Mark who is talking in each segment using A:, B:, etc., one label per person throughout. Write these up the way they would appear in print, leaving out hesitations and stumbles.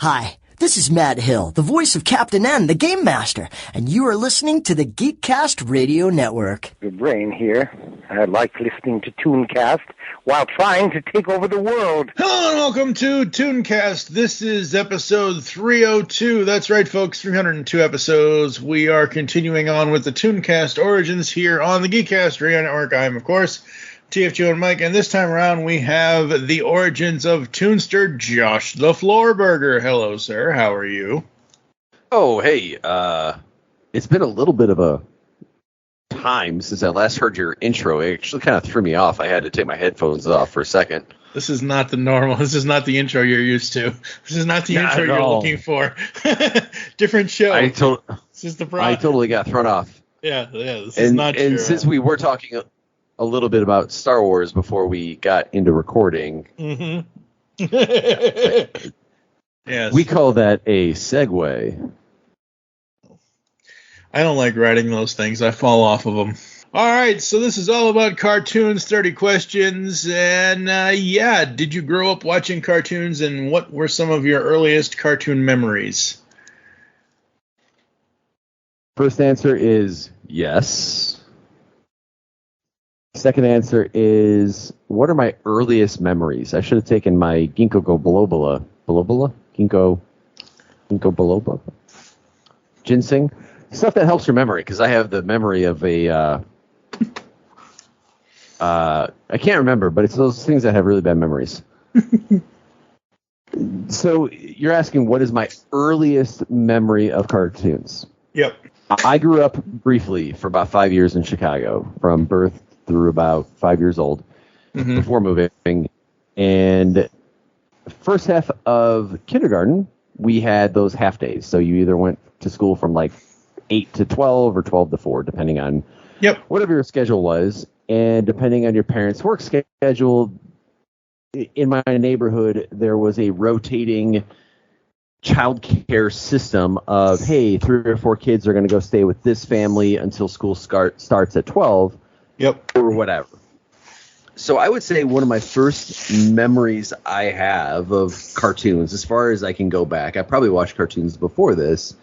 A: Hi, this is Matt Hill, the voice of Captain N, the Game Master, and you are listening to the GeekCast Radio Network.
B: Good brain here. I like listening to ToonCast while trying to take over the world.
C: Hello and welcome to ToonCast. This is episode 302. That's right, folks, 302 episodes. We are continuing on with the ToonCast origins here on the GeekCast Radio Network. I am, of course, TFG1Mike, and this time around we have the origins of Toonster, Josh The FloorBurger. Hello, sir. How are you?
D: Oh, hey. It's been a little bit of a time since I last heard your intro. It actually kind of threw me off. I had to take my headphones off for a second.
C: This is not the normal. This is not the intro you're used to. This is not the intro you're looking for. Different show. This is the problem.
D: I totally got thrown off.
C: Yeah. This is not true.
D: And since we were talking a little bit about Star Wars before we got into recording,
C: yes,
D: we call that a segue.
C: I don't like writing those things. I fall off of them. All right, so this is all about cartoons, 30 questions, and did you grow up watching cartoons, and what were some of your earliest cartoon memories?
D: First answer is yes. Second answer is, what are my earliest memories? I should have taken my Ginkgo biloba. Ginkgo biloba? Ginseng? Stuff that helps your memory, because I have the memory of a... I can't remember, but it's those things that have really bad memories. So you're asking, what is my earliest memory of cartoons?
C: Yep.
D: I grew up briefly for about 5 years in Chicago, from birth through about 5 years old, before moving. And first half of kindergarten, we had those half days. So you either went to school from like 8 to 12 or 12 to 4, depending on whatever your schedule was. And depending on your parents' work schedule, in my neighborhood, there was a rotating child care system of, hey, 3 or 4 kids are going to go stay with this family until school starts at 12. Or whatever. So I would say one of my first memories I have of cartoons, as far as I can go back, I probably watched cartoons before this,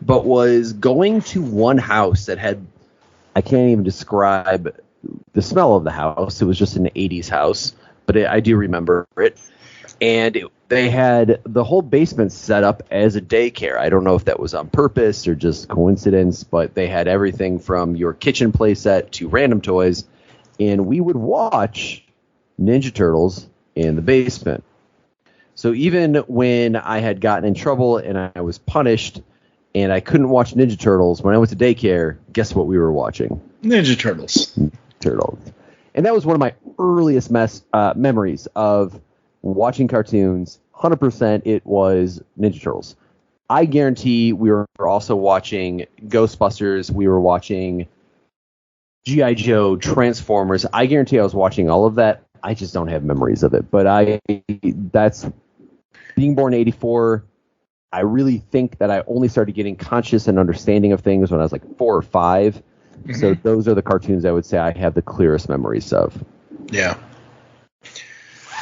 D: but was going to one house that had, I can't even describe the smell of the house. It was just an 80s house, but I do remember it. And they had the whole basement set up as a daycare. I don't know if that was on purpose or just coincidence, but they had everything from your kitchen playset to random toys. And we would watch Ninja Turtles in the basement. So even when I had gotten in trouble and I was punished and I couldn't watch Ninja Turtles, when I went to daycare, guess what we were watching?
C: Ninja Turtles.
D: And that was one of my earliest memories of watching cartoons. 100% it was Ninja Turtles. I guarantee we were also watching Ghostbusters. We were watching G.I. Joe, Transformers. I guarantee I was watching all of that. I just don't have memories of it. But that's being born in 84. I really think that I only started getting conscious and understanding of things when I was like 4 or 5. So those are the cartoons I would say I have the clearest memories of.
C: Yeah.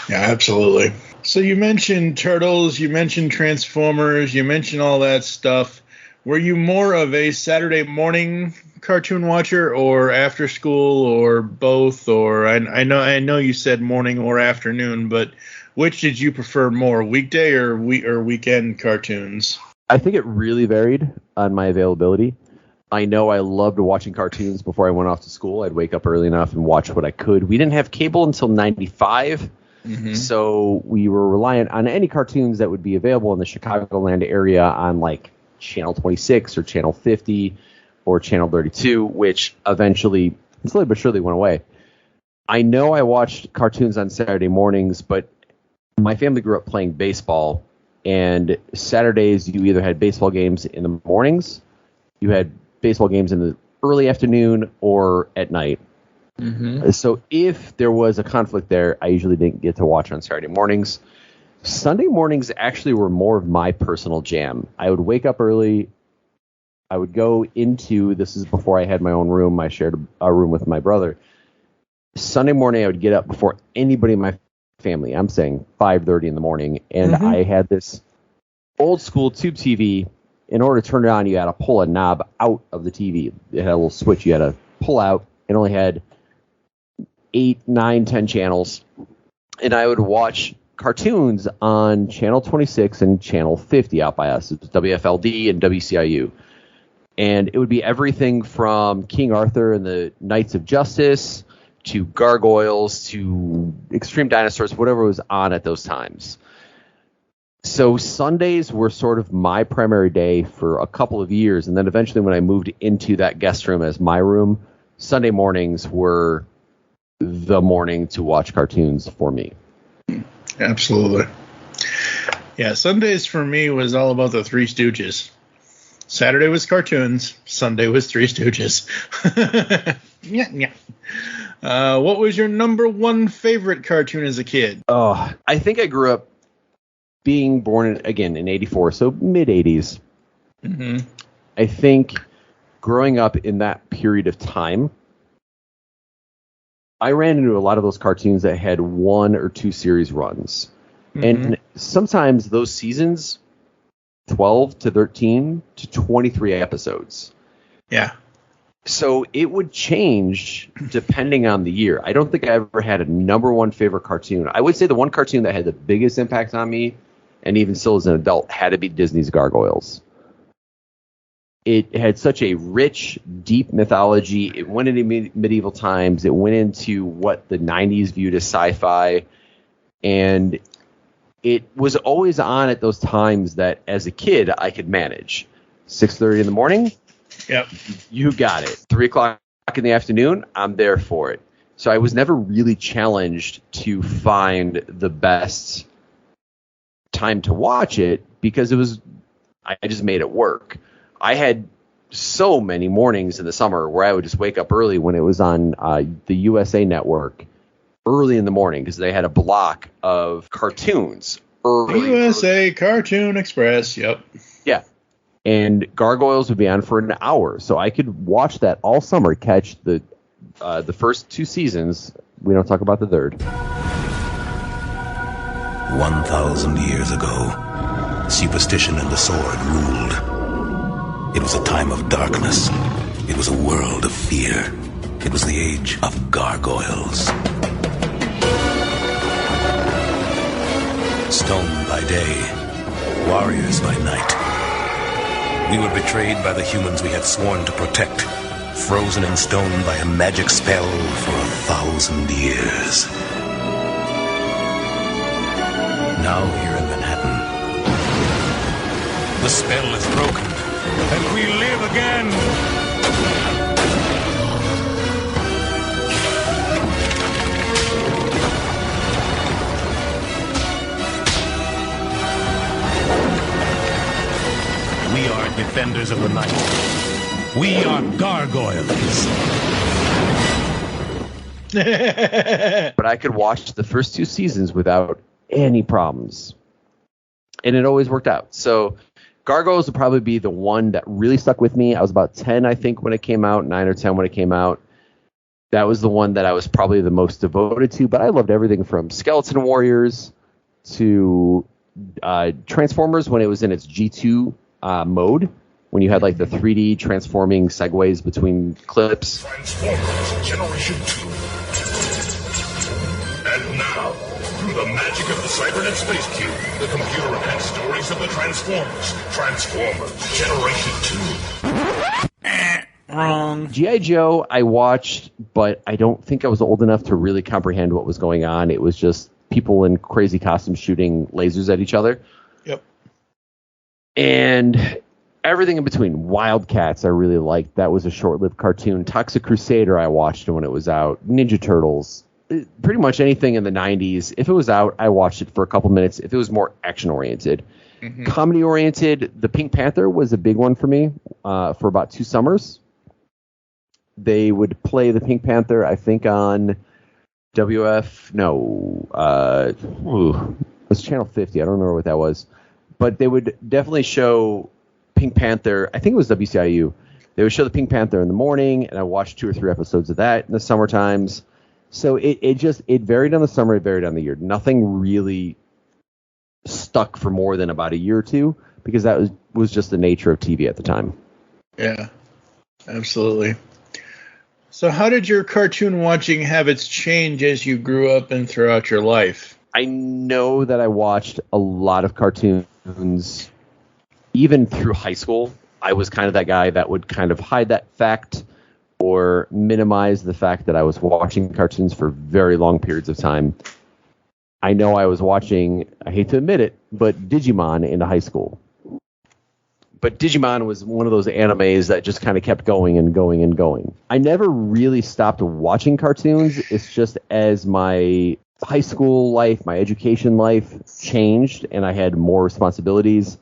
C: Yeah, absolutely. So you mentioned Turtles, you mentioned Transformers, you mentioned all that stuff. Were you more of a Saturday morning cartoon watcher or after school or both? Or I know you said morning or afternoon, but which did you prefer more, weekday or weekend cartoons?
D: I think it really varied on my availability. I know I loved watching cartoons before I went off to school. I'd wake up early enough and watch what I could. We didn't have cable until 95. So we were reliant on any cartoons that would be available in the Chicagoland area on like Channel 26 or Channel 50 or Channel 32, which eventually, slowly but surely, went away. I know I watched cartoons on Saturday mornings, but my family grew up playing baseball, and Saturdays you either had baseball games in the mornings, you had baseball games in the early afternoon, or at night. So if there was a conflict there, I usually didn't get to watch on Saturday mornings. Sunday mornings actually were more of my personal jam. I would wake up early. I would go into, this is before I had my own room. I shared a room with my brother. Sunday morning, I would get up before anybody in my family. I'm saying 5:30 in the morning. And I had this old school tube TV, in order to turn it on, you had to pull a knob out of the TV. It had a little switch you had to pull out. It only had 8, 9, 10 channels. And I would watch cartoons on Channel 26 and Channel 50 out by us. It was WFLD and WCIU. And it would be everything from King Arthur and the Knights of Justice to Gargoyles to Extreme Dinosaurs, whatever was on at those times. So Sundays were sort of my primary day for a couple of years. And then eventually when I moved into that guest room as my room, Sunday mornings were the morning to watch cartoons for me.
C: Absolutely. Yeah, Sundays for me was all about the Three Stooges. Saturday was cartoons. Sunday was Three Stooges. Yeah. What was your number one favorite cartoon as a kid?
D: Oh, I think I grew up being born, in 84, so mid-80s.
C: Mm-hmm.
D: I think growing up in that period of time, I ran into a lot of those cartoons that had 1 or 2 series runs. Mm-hmm. And sometimes those seasons, 12 to 13 to 23 episodes.
C: Yeah.
D: So it would change depending on the year. I don't think I ever had a number one favorite cartoon. I would say the one cartoon that had the biggest impact on me, and even still as an adult, had to be Disney's Gargoyles. It had such a rich, deep mythology. It went into medieval times. It went into what the 90s viewed as sci-fi. And it was always on at those times that, as a kid, I could manage. 6:30 in the morning?
C: Yep.
D: You got it. 3 o'clock in the afternoon? I'm there for it. So I was never really challenged to find the best time to watch it because I just made it work. I had so many mornings in the summer where I would just wake up early when it was on the USA Network early in the morning because they had a block of cartoons.
C: USA Cartoon Express, yep.
D: Yeah. And Gargoyles would be on for an hour. So I could watch that all summer, catch the first 2 seasons. We don't talk about the third.
E: 1,000 years ago, superstition and the sword ruled. It was a time of darkness. It was a world of fear. It was the age of gargoyles. Stone by day, warriors by night. We were betrayed by the humans we had sworn to protect, frozen in stone by a magic spell for 1,000 years. Now here in Manhattan, the spell is broken, and we live again. We are defenders of the night. We are gargoyles.
D: But I could watch the first 2 seasons without any problems. And it always worked out. So Gargoyles would probably be the one that really stuck with me. I was about 10, I think, when it came out, 9 or 10 when it came out. That was the one that I was probably the most devoted to, but I loved everything from Skeleton Warriors to Transformers when it was in its G2 mode, when you had like the 3D transforming segues between clips.
F: Transformers Generation 2. And now, through the magic of the Cybernet Space Cube, the computer-enhanced stories of the Transformers. Transformers Generation 2.
C: Wrong.
D: G.I. Joe I watched, but I don't think I was old enough to really comprehend what was going on. It was just people in crazy costumes shooting lasers at each other.
C: Yep.
D: And everything in between. Wildcats I really liked. That was a short-lived cartoon. Toxic Crusader I watched when it was out. Ninja Turtles. Pretty much anything in the 90s. If it was out, I watched it for a couple minutes. If it was more action-oriented. Mm-hmm. Comedy-oriented, the Pink Panther was a big one for me for about 2 summers. They would play the Pink Panther, I think, on it was Channel 50. I don't remember what that was. But they would definitely show Pink Panther. I think it was WCIU. They would show the Pink Panther in the morning, and I watched 2 or 3 episodes of that in the summer times. So it varied on the summer, it varied on the year. Nothing really stuck for more than about a year or 2. because that was just the nature of TV at the time.
C: Yeah, absolutely. So how did your cartoon watching habits change as you grew up and throughout your life?
D: I know that I watched a lot of cartoons even through high school. I was kind of that guy that would kind of hide that fact or minimize the fact that I was watching cartoons for very long periods of time. I know I was watching, I hate to admit it, but Digimon into high school. But Digimon was one of those animes that just kind of kept going and going and going. I never really stopped watching cartoons. It's just as my high school life, my education life changed and I had more responsibilities.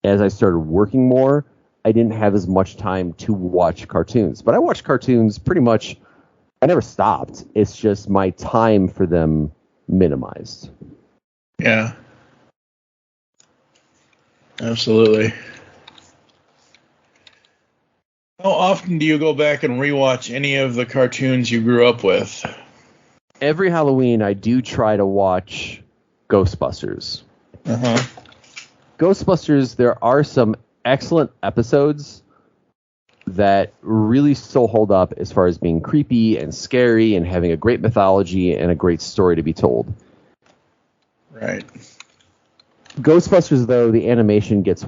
D: As I started working more, I didn't have as much time to watch cartoons. But I watched cartoons pretty much, I never stopped. It's just my time for them minimized.
C: Yeah. Absolutely. How often do you go back and rewatch any of the cartoons you grew up with?
D: Every Halloween, I do try to watch Ghostbusters.
C: Uh-huh.
D: Ghostbusters, there are some excellent episodes that really still hold up as far as being creepy and scary and having a great mythology and a great story to be told.
C: Right.
D: Ghostbusters, though, the animation gets...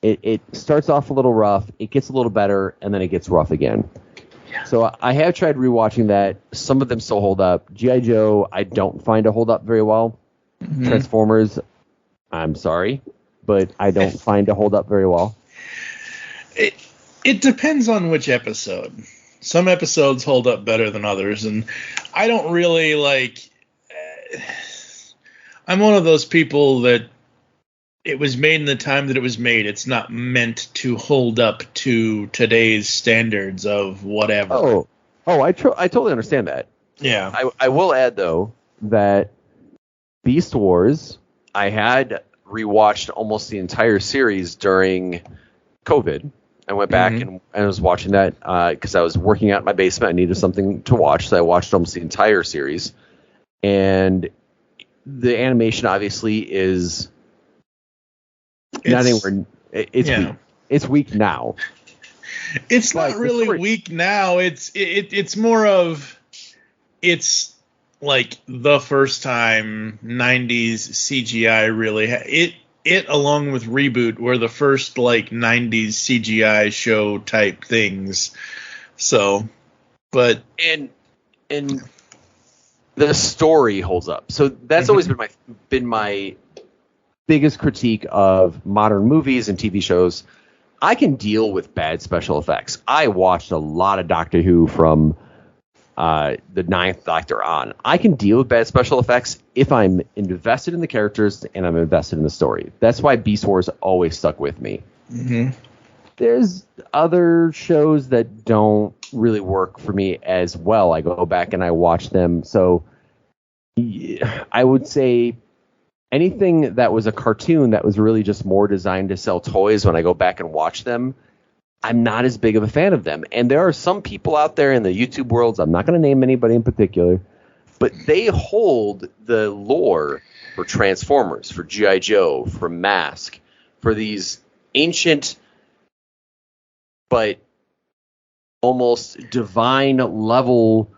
D: It starts off a little rough, it gets a little better, and then it gets rough again. Yeah. So I have tried rewatching that. Some of them still hold up. G.I. Joe, I don't find to hold up very well. Mm-hmm. Transformers, I'm sorry, but I don't find to hold up very well.
C: It depends on which episode. Some episodes hold up better than others, and I don't really like... I'm one of those people that it was made in the time that it was made. It's not meant to hold up to today's standards of whatever.
D: I totally understand that.
C: Yeah.
D: I will add, though, that Beast Wars, I had rewatched almost the entire series during COVID. I went back and I was watching that because I was working out in my basement. I needed something to watch, so I watched almost the entire series. And the animation, obviously, is... not anywhere. It's weak. It's weak now.
C: It's not really weak now. It's more of it's like the first time 90s CGI really it along with Reboot were the first like 90s CGI show type things. So, but
D: and the story holds up. So that's always been my biggest critique of modern movies and TV shows. I can deal with bad special effects. I watched a lot of Doctor Who from the Ninth Doctor on. I can deal with bad special effects if I'm invested in the characters and I'm invested in the story. That's why Beast Wars always stuck with me. Mm-hmm. There's other shows that don't really work for me as well. I go back and I watch them. So I would say anything that was a cartoon that was really just more designed to sell toys, when I go back and watch them, I'm not as big of a fan of them. And there are some people out there in the YouTube worlds, I'm not going to name anybody in particular, but they hold the lore for Transformers, for G.I. Joe, for M.A.S.K, for these ancient but almost divine level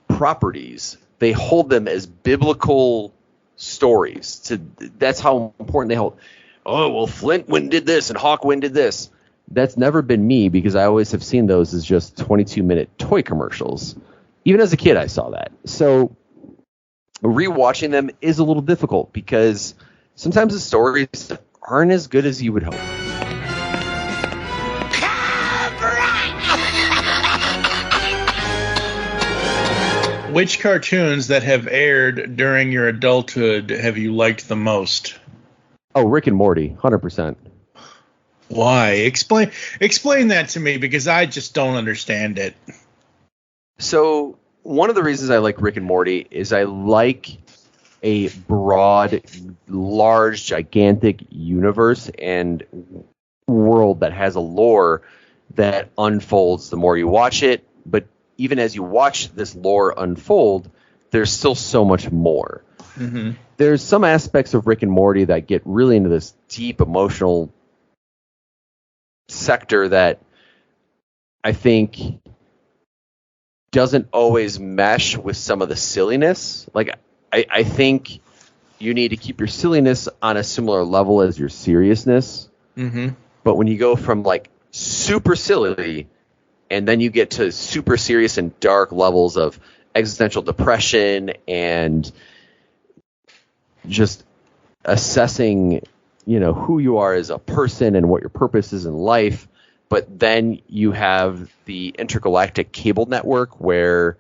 D: properties. They hold them as biblical stories. That's how important they hold. Oh, well, Flintwind did this and Hawkwind did this. That's never been me, because I always have seen those as just 22-minute toy commercials. Even as a kid, I saw that. So rewatching them is a little difficult, because sometimes the stories aren't as good as you would hope.
C: Which cartoons that have aired during your adulthood have you liked the most?
D: Oh, Rick and Morty, 100%.
C: Why? Explain that to me, because I just don't understand it.
D: So one of the reasons I like Rick and Morty is I like a broad, large, gigantic universe and world that has a lore that unfolds the more you watch it. But even as you watch this lore unfold, there's still so much more. Mm-hmm. there's some aspects of Rick and Morty that get really into this deep emotional sector that I think doesn't always mesh with some of the silliness. Like, I think you need to keep your silliness on a similar level as your seriousness.
C: Mm-hmm.
D: But when you go from like super silly and then you get to super serious and dark levels of existential depression and just assessing, who you are as a person and what your purpose is in life. But then you have the intergalactic cable network where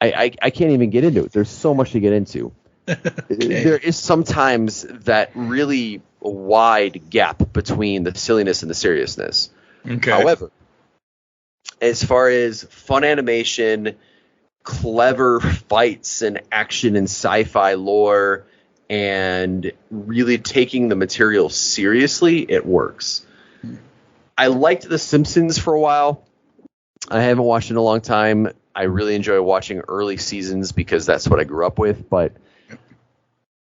D: I can't even get into it. There's so much to get into. Okay. There is sometimes that really wide gap between the silliness and the seriousness.
C: Okay.
D: However, as far as fun animation, clever fights and action and sci-fi lore, and really taking the material seriously, it works. I liked The Simpsons for a while. I haven't watched it in a long time. I really enjoy watching early seasons because that's what I grew up with. But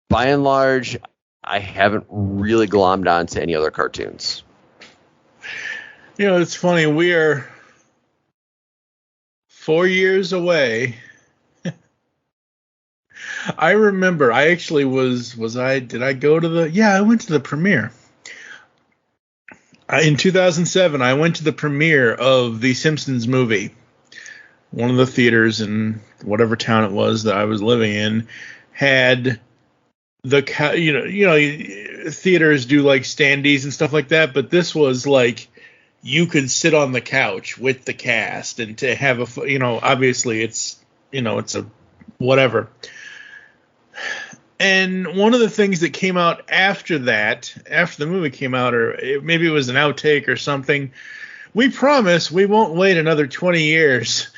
D: by and large, I haven't really glommed on to any other cartoons.
C: It's funny. We are 4 years away. I remember. I actually did I go to I went to the premiere. In 2007, I went to the premiere of the Simpsons movie. One of the theaters in whatever town it was that I was living in had the theaters do like standees and stuff like that, but this was like you could sit on the couch with the cast and to have obviously it's a whatever. And one of the things that came out after the movie came out, or maybe it was an outtake or something, we promise we won't wait another 20 years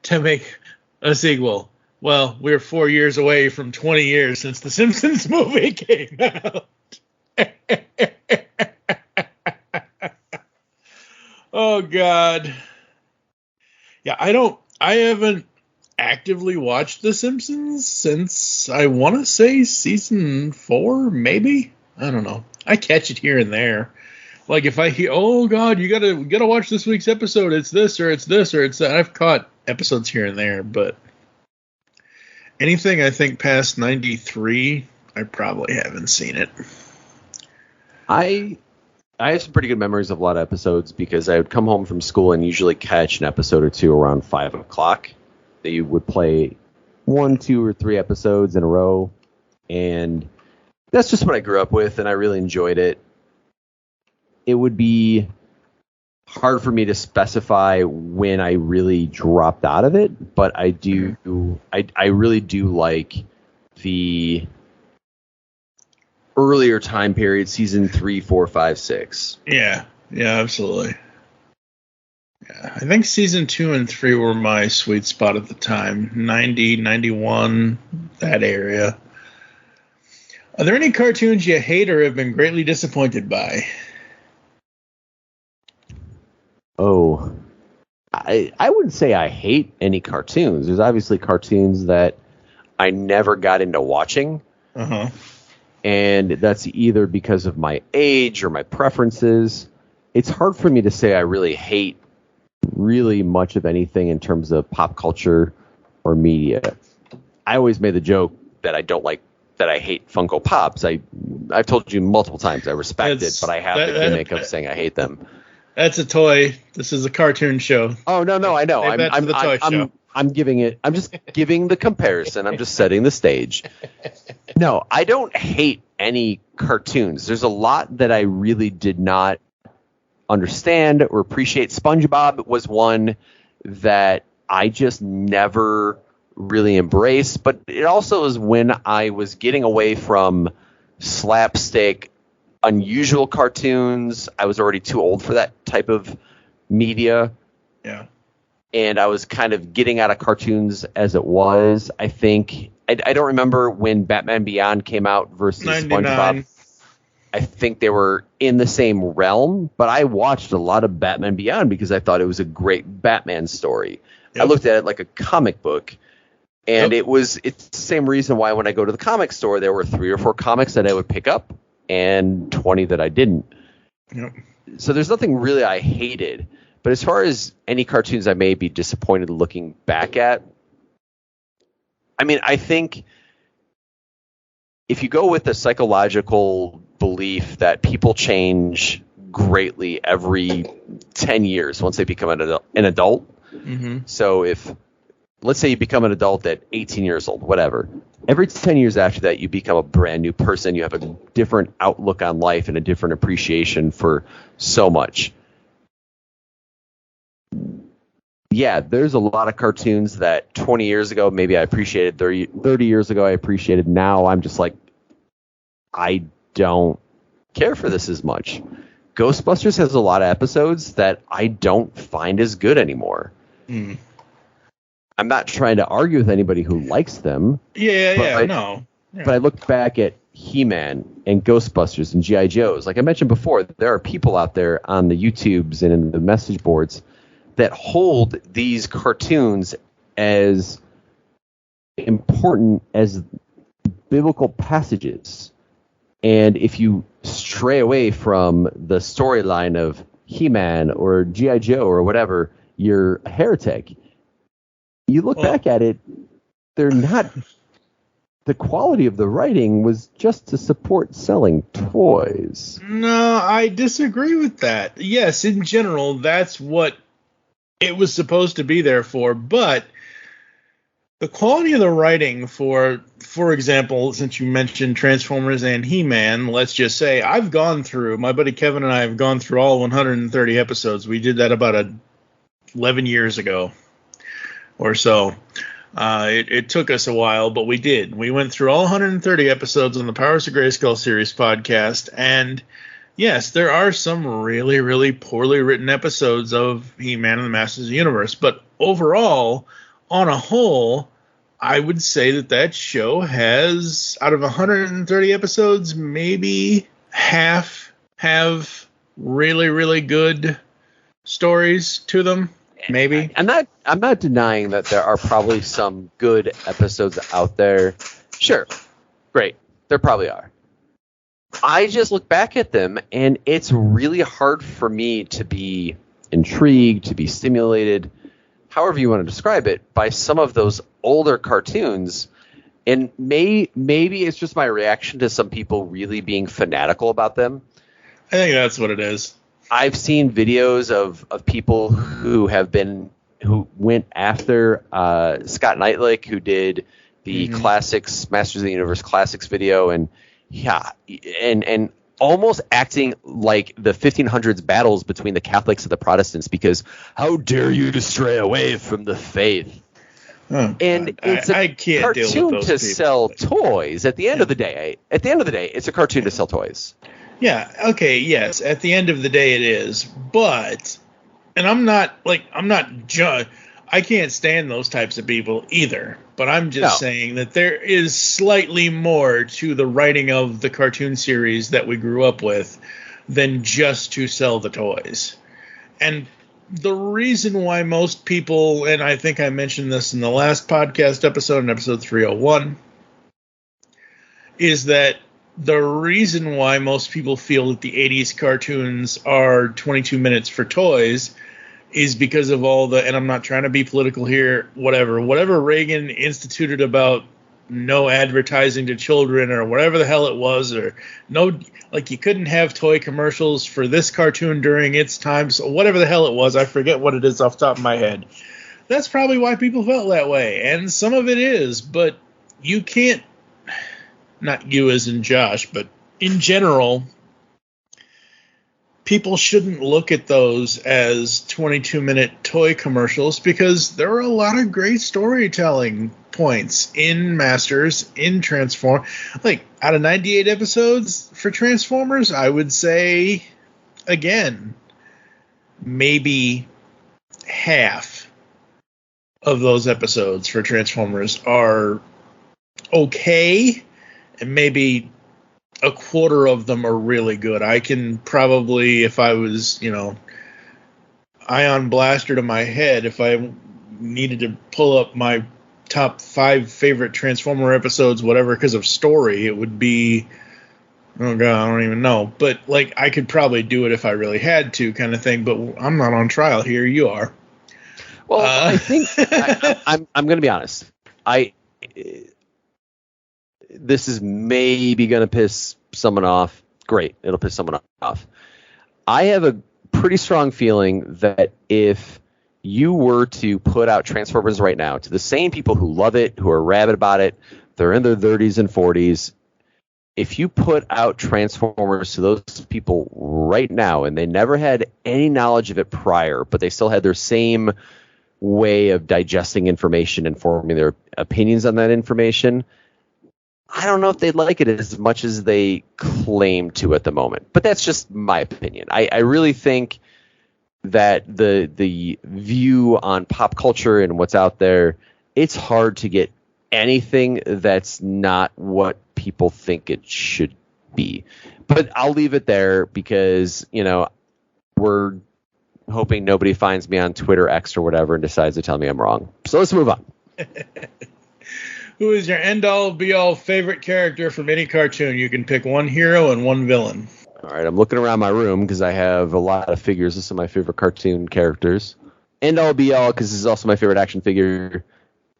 C: to make a sequel. Well, we're 4 years away from 20 years since the Simpsons movie came out. Oh, God. Yeah, I haven't actively watched The Simpsons since, I want to say, season 4, maybe? I don't know. I catch it here and there. Like, if I hear, oh, God, you gotta watch this week's episode, it's this, or it's this, or it's that. I've caught episodes here and there, but anything I think past 93, I probably haven't seen it.
D: I have some pretty good memories of a lot of episodes because I would come home from school and usually catch an episode or two around 5 o'clock. That you would play 1, 2, or 3 episodes in a row, and that's just what I grew up with, and I really enjoyed it. It would be hard for me to specify when I really dropped out of it, but I really do like the earlier time period, season 3, 4, 5, 6.
C: Yeah, absolutely. Yeah, I think season 2 and 3 were my sweet spot at the time. 90, 91, that area. Are there any cartoons you hate or have been greatly disappointed by?
D: Oh, I wouldn't say I hate any cartoons. There's obviously cartoons that I never got into watching.
C: Uh-huh.
D: And that's either because of my age or my preferences. It's hard for me to say I really hate really much of anything in terms of pop culture or media. I always made the joke that I hate Funko Pops. I've told you multiple times I respect it, but I have the gimmick of saying I hate them.
C: That's a toy. This is a cartoon show.
D: Oh no, I know. I'm just giving the comparison. I'm just setting the stage. No, I don't hate any cartoons. There's a lot that I really did not understand or appreciate. SpongeBob was one that I just never really embraced, but it also is when I was getting away from slapstick, unusual cartoons. I was already too old for that type of media.
C: Yeah.
D: And I was kind of getting out of cartoons as it was. I think I don't remember when Batman Beyond came out versus
C: 99.
D: SpongeBob. I think they were in the same realm, but I watched a lot of Batman Beyond because I thought it was a great Batman story. Yep. I looked at it like a comic book, And it's the same reason why when I go to the comic store, there were 3 or 4 comics that I would pick up and 20 that I didn't.
C: Yep.
D: So there's nothing really I hated. But as far as any cartoons I may be disappointed looking back at, I mean, I think if you go with the psychological belief that people change greatly every 10 years once they become an adult.
C: Mm-hmm.
D: So let's say you become an adult at 18 years old, whatever. Every 10 years after that, you become a brand new person. You have a different outlook on life and a different appreciation for so much. Yeah, there's a lot of cartoons that 20 years ago maybe I appreciated, 30 years ago I appreciated. Now I'm just like, I don't care for this as much. Ghostbusters has a lot of episodes that I don't find as good anymore.
C: Mm.
D: I'm not trying to argue with anybody who likes them.
C: No.
D: But I look back at He-Man and Ghostbusters and G.I. Joes. Like I mentioned before, there are people out there on the YouTubes and in the message boards that hold these cartoons as important as biblical passages. And if you stray away from the storyline of He-Man or G.I. Joe or whatever, you're a heretic. You look back at it, they're not... The quality of the writing was just to support selling toys.
C: No, I disagree with that. Yes, in general, that's what it was supposed to be there for, but the quality of the writing for example, since you mentioned Transformers and He-Man, let's just say my buddy Kevin and I have gone through all 130 episodes. We did that about 11 years ago or so. It took us a while, but we did. We went through all 130 episodes on the Powers of Grayskull series podcast, and yes, there are some really, really poorly written episodes of He-Man and the Masters of the Universe, but overall, on a whole, I would say that show has, out of 130 episodes, maybe half have really, really good stories to them. Maybe.
D: I'm not denying that there are probably some good episodes out there. Sure. Great. There probably are. I just look back at them, and it's really hard for me to be intrigued, to be stimulated, however you want to describe it, by some of those older cartoons. And maybe it's just my reaction to some people really being fanatical about them.
C: I think that's what it is.
D: I've seen videos of people who went after Scott Knightlick, who did the classics, Masters of the Universe classics video, and almost acting like the 1500s battles between the Catholics and the Protestants, because how dare you to stray away from the faith?
C: Oh,
D: and it's a cartoon to sell toys. At the end of the day, it's a cartoon to sell toys.
C: Yeah, okay, yes, at the end of the day it is, but, and I can't stand those types of people either, but I'm just saying that there is slightly more to the writing of the cartoon series that we grew up with than just to sell the toys. And the reason why most people, and I think I mentioned this in the last podcast episode, in episode 301, is that the reason why most people feel that the 80s cartoons are 22 minutes for toys is because of all the, and I'm not trying to be political here, whatever Reagan instituted about no advertising to children or whatever the hell it was, or no, like you couldn't have toy commercials for this cartoon during its time, so whatever the hell it was, I forget what it is off the top of my head. That's probably why people felt that way, and some of it is, but you can't, not you as in Josh, but in general, people shouldn't look at those as 22-minute toy commercials, because there are a lot of great storytelling points in Masters, in Transform. Like, out of 98 episodes for Transformers, I would say, again, maybe half of those episodes for Transformers are okay, and maybe a quarter of them are really good. I can probably, if I was, Ion Blaster to my head, if I needed to pull up my top 5 favorite Transformer episodes, whatever, because of story, it would be, oh god, I don't even know. But like, I could probably do it if I really had to, kind of thing. But I'm not on trial here. You are.
D: Well, I think I'm going to be honest. This is maybe going to piss someone off. Great, it'll piss someone off. I have a pretty strong feeling that if you were to put out Transformers right now to the same people who love it, who are rabid about it, they're in their 30s and 40s, if you put out Transformers to those people right now and they never had any knowledge of it prior, but they still had their same way of digesting information and forming their opinions on that information, I don't know if they'd like it as much as they claim to at the moment. But that's just my opinion. I really think that the view on pop culture and what's out there, it's hard to get anything that's not what people think it should be. But I'll leave it there because, we're hoping nobody finds me on Twitter, X, or whatever and decides to tell me I'm wrong. So let's move on.
C: Who is your end-all, be-all favorite character from any cartoon? You can pick one hero and one villain.
D: All right, I'm looking around my room because I have a lot of figures of some of my favorite cartoon characters. End-all, be-all, because this is also my favorite action figure,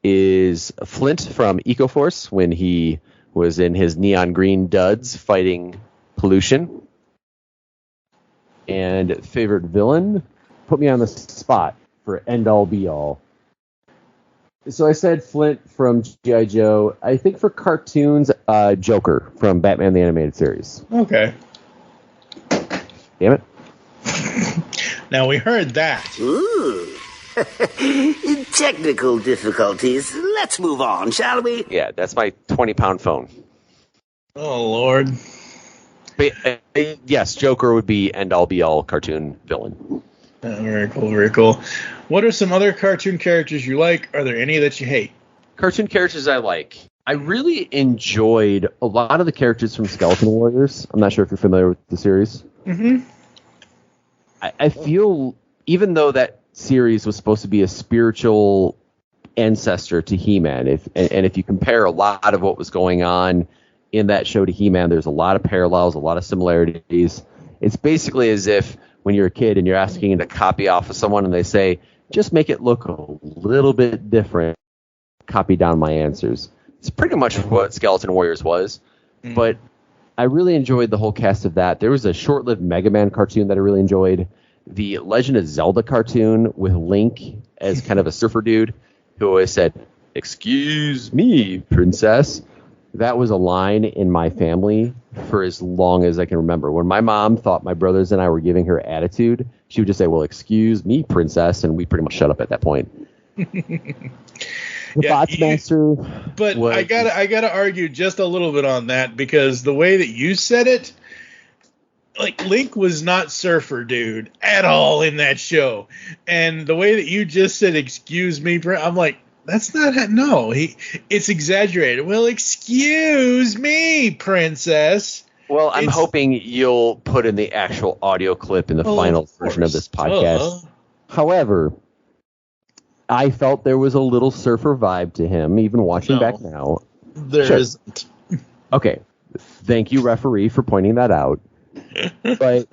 D: is Flint from EcoForce when he was in his neon green duds fighting pollution. And favorite villain, put me on the spot for end-all, be-all. So I said Flint from G.I. Joe. I think for cartoons, Joker from Batman the Animated Series.
C: Okay.
D: Damn it.
C: Now we heard that.
G: Ooh. Technical difficulties. Let's move on, shall we?
D: Yeah, that's my 20-pound phone.
C: Oh, Lord.
D: But, yes, Joker would be end-all, be-all cartoon villain.
C: Very cool, very cool. What are some other cartoon characters you like? Are there any that you hate?
D: Cartoon characters I like. I really enjoyed a lot of the characters from Skeleton Warriors. I'm not sure if you're familiar with the series.
C: Mm-hmm.
D: I feel, even though that series was supposed to be a spiritual ancestor to He-Man, if you compare a lot of what was going on in that show to He-Man, there's a lot of parallels, a lot of similarities. It's basically as if when you're a kid and you're asking to copy off of someone and they say, just make it look a little bit different, copy down my answers. It's pretty much what Skeleton Warriors was. But I really enjoyed the whole cast of that. There was a short-lived Mega Man cartoon that I really enjoyed. The Legend of Zelda cartoon with Link as kind of a surfer dude who always said, "Excuse me, princess." That was a line in my family for as long as I can remember. When my mom thought my brothers and I were giving her attitude, she would just say, "Well, excuse me, princess," and we pretty much shut up at that point. Bots Master.
C: But I gotta argue just a little bit on that because the way that you said it, like Link was not surfer dude at all in that show, and the way that you just said "excuse me," I'm like, that's not it's exaggerated. Well, excuse me, princess.
D: Well, I'm hoping you'll put in the actual audio clip in the final version of this podcast. However, I felt there was a little surfer vibe to him, even watching back now.
C: There isn't.
D: Okay. Thank you, referee, for pointing that out. But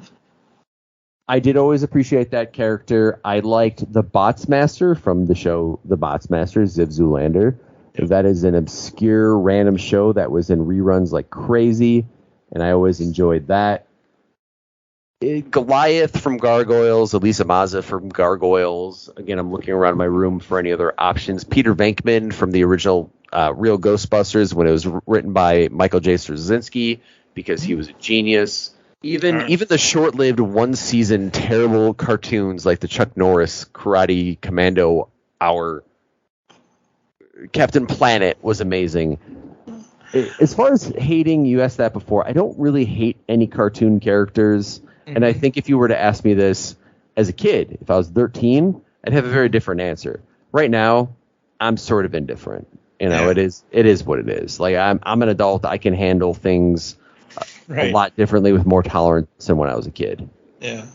D: I did always appreciate that character. I liked the Bots Master from the show The Bots Master, Ziv Zoolander. That is an obscure, random show that was in reruns like crazy, and I always enjoyed that. Goliath from Gargoyles, Elisa Mazza from Gargoyles. Again, I'm looking around my room for any other options. Peter Venkman from the original Real Ghostbusters when it was written by Michael J. Straczynski because he was a genius. Even the short-lived one-season terrible cartoons like the Chuck Norris Karate Commando Hour, Captain Planet was amazing. As far as hating, you asked that before. I don't really hate any cartoon characters. And I think if you were to ask me this as a kid, if I was 13, I'd have a very different answer. Right now, I'm sort of indifferent. It is what it is. Like I'm an adult. I can handle things a lot differently with more tolerance than when I was a kid.
C: Yeah.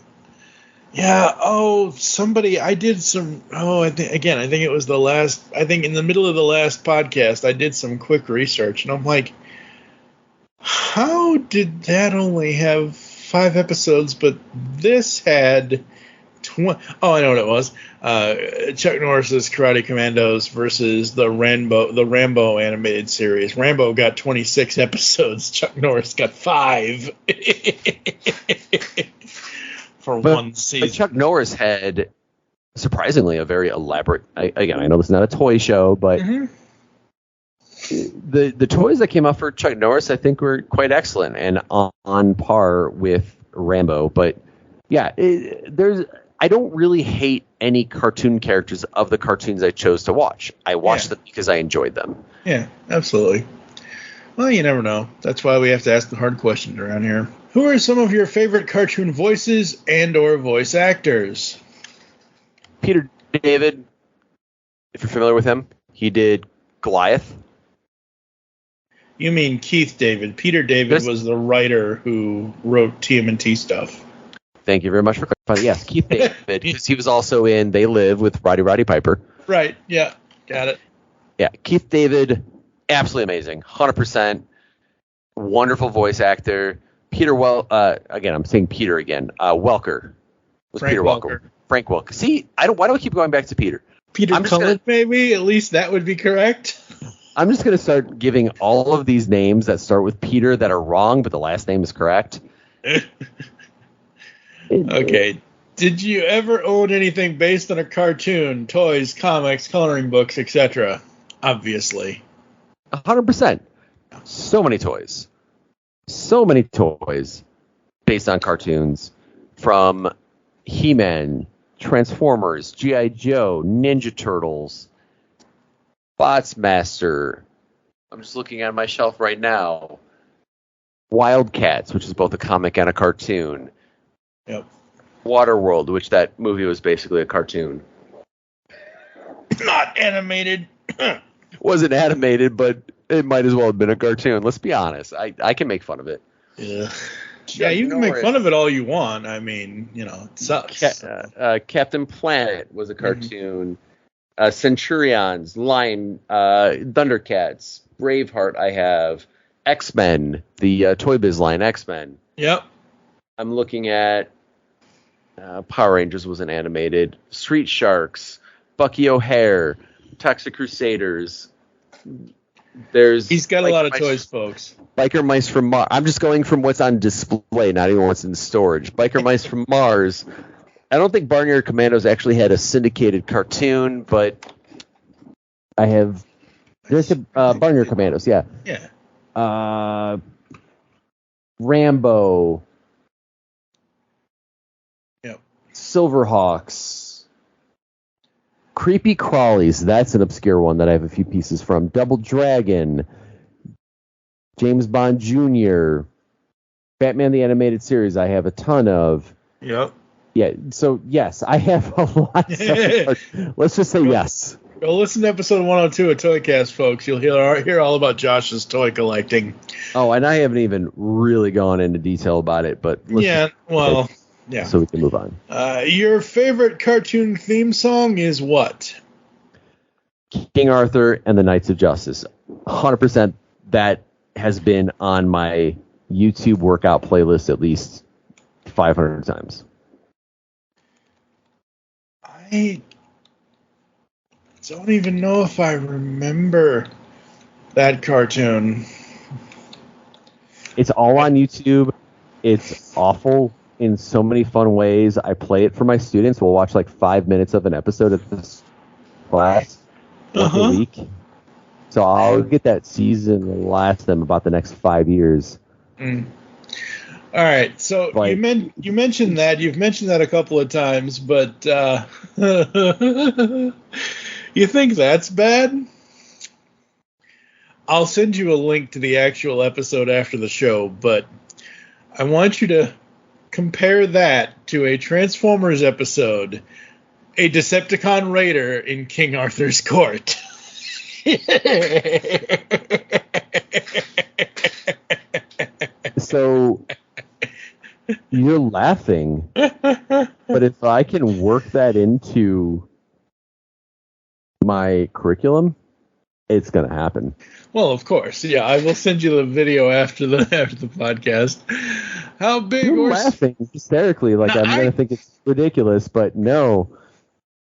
C: Yeah. Oh, somebody. I did some. Oh, I think it was the last. I think in the middle of the last podcast, I did some quick research, and I'm like, how did that only have 5 episodes, but this had 20? Oh, I know what it was. Chuck Norris's Karate Commandos versus the Rambo animated series. Rambo got 26 episodes. Chuck Norris got 5. For one season.
D: But Chuck Norris had, surprisingly, a very elaborate... Again, I know this is not a toy show, but the toys that came out for Chuck Norris, I think, were quite excellent and on par with Rambo. But, yeah, I don't really hate any cartoon characters of the cartoons I chose to watch. I watched them because I enjoyed them.
C: Yeah, absolutely. Well, you never know. That's why we have to ask the hard questions around here. Who are some of your favorite cartoon voices and or voice actors?
D: Peter David, if you're familiar with him, he did Goliath.
C: You mean Keith David. Peter David was the writer who wrote TMNT stuff.
D: Thank you very much for clarifying. Yes, Keith David, because he was also in They Live with Roddy Piper.
C: Right, yeah, got it.
D: Yeah, Keith David, absolutely amazing. 100%. Wonderful voice actor. Peter, again, I'm saying Peter again. Welker. Was
C: Frank
D: Peter
C: Welker.
D: Frank Welker. See, why do I keep going back to Peter?
C: Peter Cullen, maybe? At least that would be correct.
D: I'm just going to start giving all of these names that start with Peter that are wrong, but the last name is correct.
C: Okay. Did you ever own anything based on a cartoon, toys, comics, coloring books, etc.? Obviously.
D: 100%. So many toys. So many toys based on cartoons, from He-Man, Transformers, G.I. Joe, Ninja Turtles, Botsmaster. I'm just looking on my shelf right now. Wildcats, which is both a comic and a cartoon.
C: Yep.
D: Waterworld, which that movie was basically a cartoon.
C: Not animated.
D: Wasn't animated, but it might as well have been a cartoon. Let's be honest. I can make fun of it.
C: Yeah. Yeah, you can make fun of it all you want. I mean, it sucks.
D: Captain Planet was a cartoon. Centurions, Lion, Thundercats, Braveheart. I have X-Men, the Toy Biz line X-Men.
C: Yep.
D: I'm looking at Power Rangers wasn't animated. Street Sharks, Bucky O'Hare, Toxic Crusaders.
C: He's got a lot of toys, folks.
D: Biker Mice from Mars. I'm just going from what's on display, not even what's in storage. Biker Mice from Mars. I don't think Barnyard Commandos actually had a syndicated cartoon, but I have. There's a Barnyard Commandos, yeah.
C: Yeah.
D: Rambo.
C: Yep.
D: Silverhawks. Creepy Crawlies, that's an obscure one that I have a few pieces from. Double Dragon, James Bond Jr., Batman the Animated Series, I have a ton of.
C: Yep.
D: Yeah, so yes, I have a lot. Let's just say yes.
C: Go listen to episode 102 of ToyCast, folks. You'll hear all about Josh's toy collecting.
D: Oh, and I haven't even really gone into detail about it, but
C: yeah.
D: So we can move on.
C: Your favorite cartoon theme song is what?
D: King Arthur and the Knights of Justice. 100% that has been on my YouTube workout playlist at least 500 times.
C: I don't even know if I remember that cartoon.
D: It's all on YouTube. It's awful in so many fun ways. I play it for my students. We'll watch like 5 minutes of an episode of this class once a week. So I'll get that season and last them about the next 5 years.
C: Mm. All right. So you mentioned that. You've mentioned that a couple of times, but you think that's bad? I'll send you a link to the actual episode after the show, but I want you to compare that to a Transformers episode, a Decepticon raider in King Arthur's court.
D: So You're laughing. But if I can work that into my curriculum, it's going to happen.
C: Well, of course. Yeah, I will send you the video after the podcast. How big
D: You're
C: or
D: laughing hysterically like I'm going to think it's ridiculous, but no.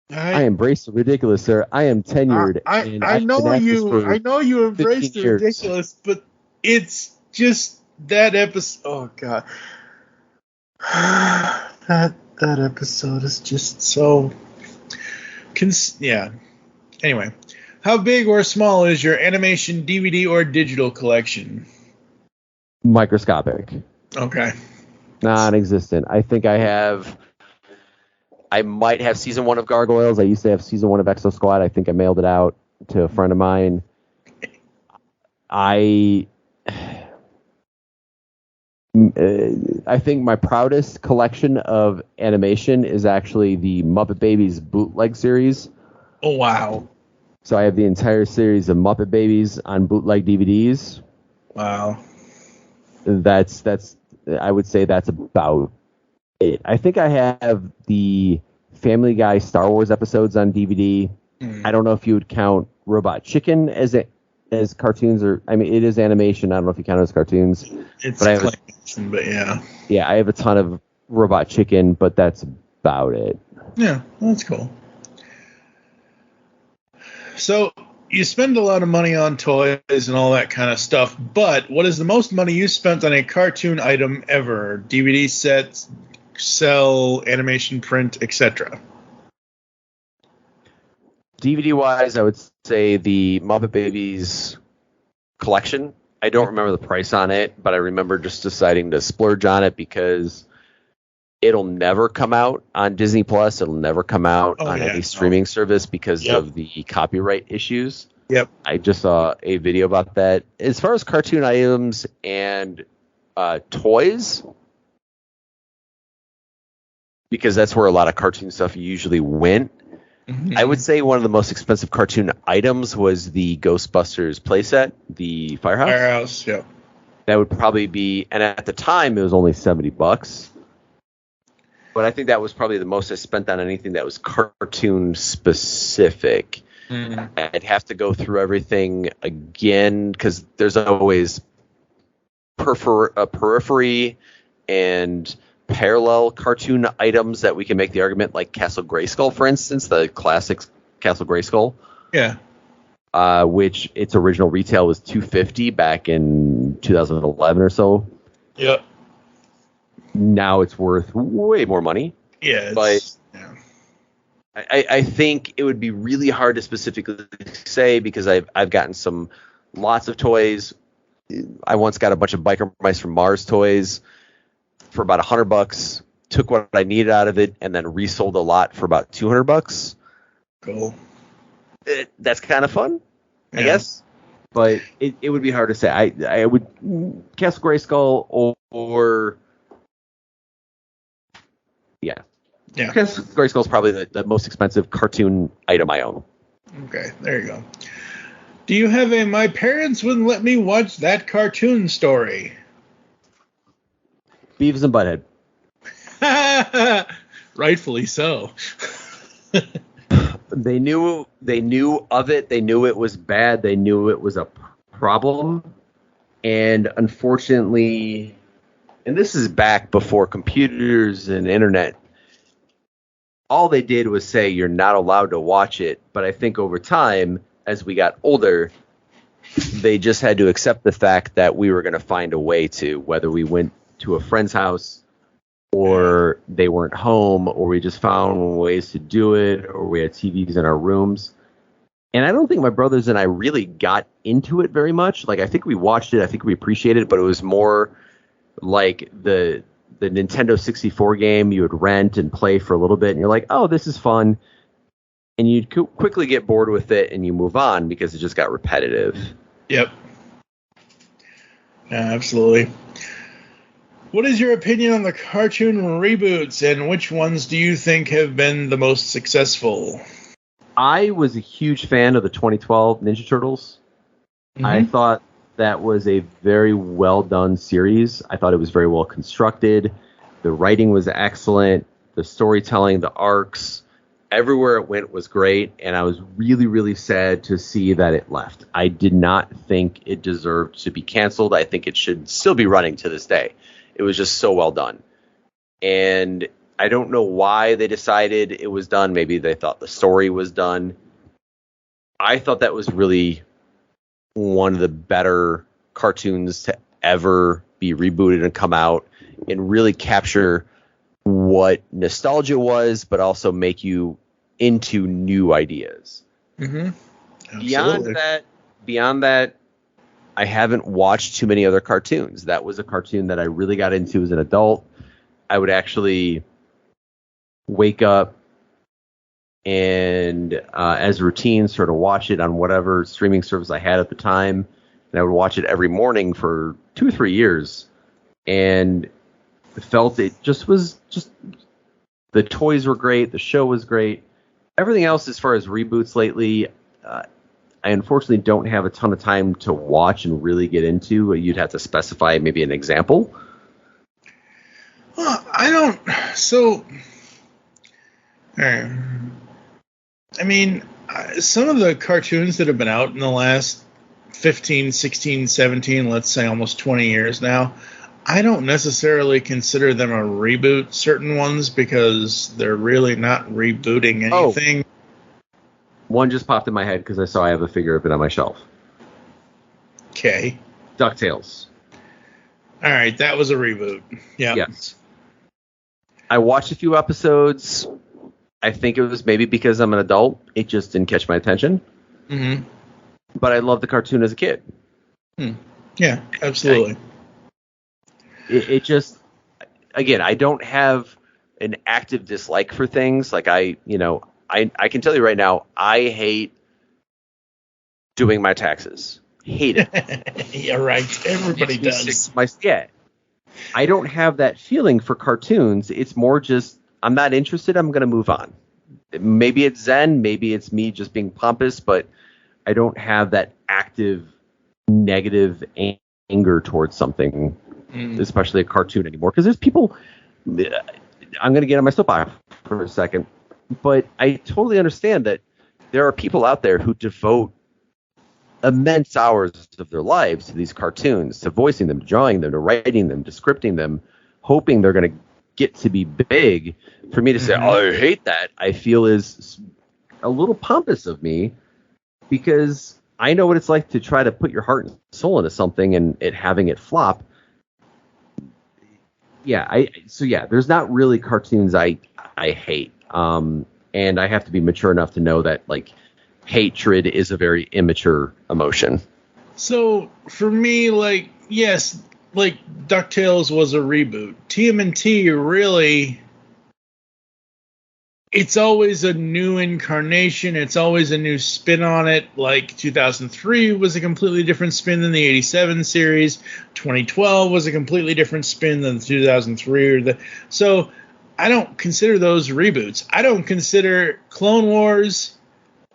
D: I embrace the ridiculous, sir. I am tenured.
C: I know you embrace the ridiculous, but it's just that episode. Oh God, that episode is just so. Yeah. Anyway, how big or small is your animation DVD or digital collection?
D: Microscopic.
C: Okay.
D: Non-existent. I think I might have season 1 of Gargoyles. I used to have season 1 of Exo Squad. I think I mailed it out to a friend of mine. I think my proudest collection of animation is actually the Muppet Babies bootleg series.
C: Oh, wow.
D: So I have the entire series of Muppet Babies on bootleg DVDs.
C: Wow.
D: That's I would say that's about it. I think I have the Family Guy Star Wars episodes on DVD. I don't know if you would count Robot Chicken as cartoons, or I mean, it is animation. I don't know if you count it as cartoons.
C: It's
D: claymation,
C: but yeah.
D: Yeah, I have a ton of Robot Chicken, but that's about it.
C: Yeah, that's cool. So you spend a lot of money on toys and all that kind of stuff, but what is the most money you spent on a cartoon item ever? DVD sets, cell, animation, print, etc.
D: DVD-wise, I would say the Muppet Babies collection. I don't remember the price on it, but I remember just deciding to splurge on it because it'll never come out on Disney Plus. It'll never come out on any streaming service because of the copyright issues.
C: Yep.
D: I just saw a video about that. As far as cartoon items and toys, because that's where a lot of cartoon stuff usually went, I would say one of the most expensive cartoon items was the Ghostbusters playset, the Firehouse.
C: Firehouse, yeah.
D: That would probably be, and at the time it was only $70. But I think that was probably the most I spent on anything that was cartoon specific. I'd have to go through everything again because there's always periphery and parallel cartoon items that we can make the argument, like Castle Grayskull, for instance, the classic Castle Grayskull.
C: Yeah.
D: Which its original retail was $250 back in 2011 or so.
C: Yeah.
D: Now it's worth way more money.
C: Yeah.
D: I think it would be really hard to specifically say because I've gotten lots of toys. I once got a bunch of Biker Mice from Mars toys for about $100. Took what I needed out of it and then resold a lot for about $200.
C: Cool.
D: That's kind of fun, I guess. But it would be hard to say. I would Castle Grayskull or yeah. Castle Grayskull is probably the most expensive cartoon item I own.
C: Okay, there you go. Do you have a "My parents wouldn't let me watch that cartoon" story?
D: Beavis and
C: Butthead. Rightfully so.
D: They knew of it. They knew it was bad. They knew it was a problem. And unfortunately, and this is back before computers and internet, all they did was say you're not allowed to watch it. But I think over time, as we got older, they just had to accept the fact that we were going to find a way to, whether we went to a friend's house or they weren't home, or we just found ways to do it, or we had TVs in our rooms. And I don't think my brothers and I really got into it very much. Like, I think we watched it, I think we appreciated it, but it was more like the Nintendo 64 game you would rent and play for a little bit, and you're like, oh, this is fun. And you'd quickly get bored with it, and you move on because it just got repetitive.
C: Yep. Yeah, absolutely. What is your opinion on the cartoon reboots, and which ones do you think have been the most successful?
D: I was a huge fan of the 2012 Ninja Turtles. I thought that was a very well done series. I thought it was very well constructed. The writing was excellent. The storytelling, the arcs, everywhere it went was great. And I was really, really sad to see that it left. I did not think it deserved to be canceled. I think it should still be running to this day. It was just so well done. And I don't know why they decided it was done. Maybe they thought the story was done. I thought that was really one of the better cartoons to ever be rebooted and come out and really capture what nostalgia was, but also make you into new ideas.
C: Mm-hmm.
D: Beyond that, I haven't watched too many other cartoons. That was a cartoon that I really got into as an adult. I would actually wake up and as a routine sort of watch it on whatever streaming service I had at the time. And I would watch it every morning for 2 or 3 years. And felt it just was just, the toys were great. The show was great. Everything else as far as reboots lately, I unfortunately don't have a ton of time to watch and really get into. You'd have to specify maybe an example.
C: Well, I don't. So, I mean, some of the cartoons that have been out in the last 15, 16, 17, let's say almost 20 years now, I don't necessarily consider them a reboot, certain ones, because they're really not rebooting anything.
D: One just popped in my head because I saw I have a figure of it on my shelf.
C: Okay.
D: DuckTales.
C: All right, that was a reboot. Yeah.
D: Yes. I watched a few episodes. I think it was maybe because I'm an adult. It just didn't catch my attention.
C: Mm-hmm.
D: But I loved the cartoon as a kid.
C: Yeah, absolutely.
D: It just, again, I don't have an active dislike for things. Like I can tell you right now, I hate doing my taxes. Hate it.
C: Yeah, right. Everybody does.
D: I don't have that feeling for cartoons. It's more just, I'm not interested. I'm going to move on. Maybe it's Zen. Maybe it's me just being pompous, but I don't have that active negative anger towards something, especially a cartoon anymore. Because there's people, I'm going to get on my soapbox for a second, but I totally understand that there are people out there who devote immense hours of their lives to these cartoons, to voicing them, to drawing them, to writing them, to scripting them, hoping they're going to get to be big. For me to say, oh, I hate that, I feel is a little pompous of me, because I know what it's like to try to put your heart and soul into something and having it flop. There's not really cartoons I hate. And I have to be mature enough to know that, like, hatred is a very immature emotion. So
C: for me, like, yes, like DuckTales was a reboot. TMNT really, it's always a new incarnation. It's always a new spin on it. Like 2003 was a completely different spin than the 87 series. 2012 was a completely different spin than the 2003. So I don't consider those reboots. I don't consider Clone Wars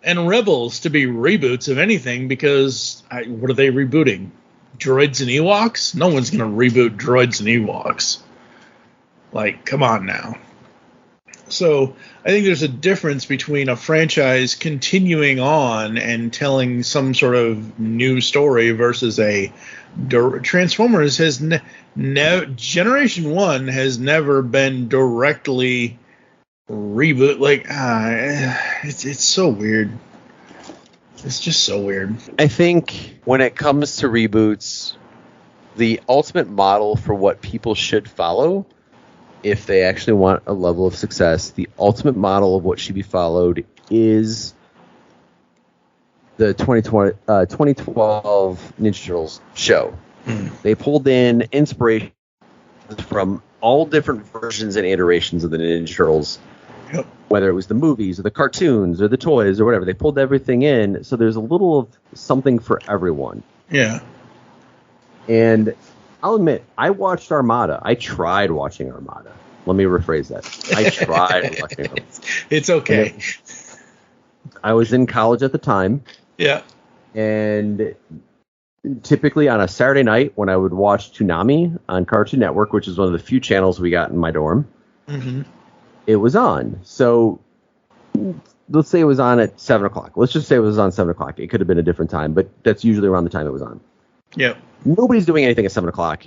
C: and Rebels to be reboots of anything, because what are they rebooting? Droids and Ewoks? No one's going to reboot Droids and Ewoks. Like, come on now. So I think there's a difference between a franchise continuing on and telling some sort of new story versus a Transformers has Generation 1 has never been directly reboot. Like, it's so weird. It's just so weird.
D: I think when it comes to reboots, the ultimate model for what people should follow, if they actually want a level of success, the ultimate model of what should be followed is the 2012 Ninja Turtles show. They pulled in inspiration from all different versions and iterations of the Ninja Turtles.
C: Yep.
D: Whether it was the movies or the cartoons or the toys or whatever, they pulled everything in, so there's a little of something for everyone.
C: Yeah.
D: And I'll admit, I watched Armada. I tried watching Armada. Let me rephrase that. I tried watching it.
C: It's okay.
D: I was in college at the time.
C: Yeah.
D: And typically on a Saturday night when I would watch Toonami on Cartoon Network, which is one of the few channels we got in my dorm, it was on. So let's say it was on at 7 o'clock. Let's just say it was on 7 o'clock. It could have been a different time, but that's usually around the time it was on.
C: Yep.
D: Nobody's doing anything at 7 o'clock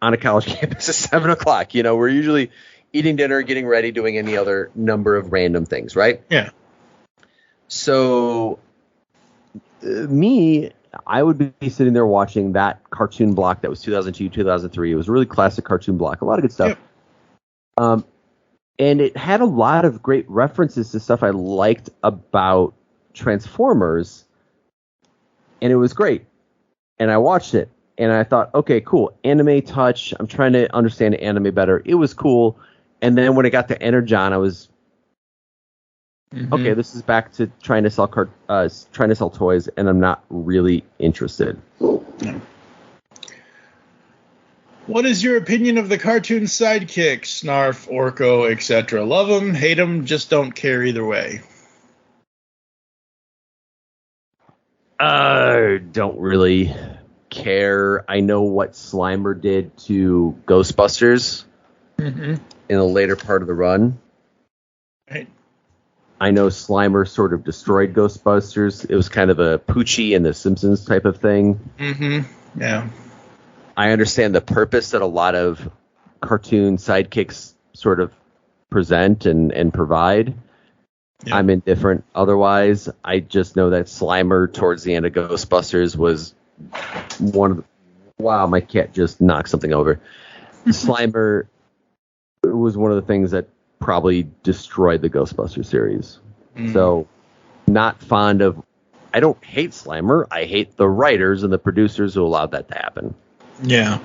D: on a college campus at 7 o'clock. You know, we're usually eating dinner, getting ready, doing any other number of random things, right?
C: Yeah.
D: So I would be sitting there watching that cartoon block that was 2002, 2003. It was a really classic cartoon block. A lot of good stuff. Yep. And it had a lot of great references to stuff I liked about Transformers. And it was great. And I watched it. And I thought, okay, cool. Anime touch. I'm trying to understand anime better. It was cool. And then when it got to Energon, I was, okay, this is back to trying to sell toys, and I'm not really interested.
C: No. What is your opinion of the cartoon sidekicks, Snarf, Orko, etc.? Love them, hate them, just don't care either way.
D: Don't really care. I know what Slimer did to Ghostbusters in the later part of the run.
C: Right.
D: I know Slimer sort of destroyed Ghostbusters. It was kind of a Poochie and the Simpsons type of thing.
C: Yeah.
D: I understand the purpose that a lot of cartoon sidekicks sort of present and provide. Yeah. I'm indifferent otherwise. I just know that Slimer towards the end of Ghostbusters was one of the... Wow, my cat just knocked something over. Slimer was one of the things that probably destroyed the Ghostbusters series. So, not fond of... I don't hate Slimer. I hate the writers and the producers who allowed that to happen.
C: Yeah.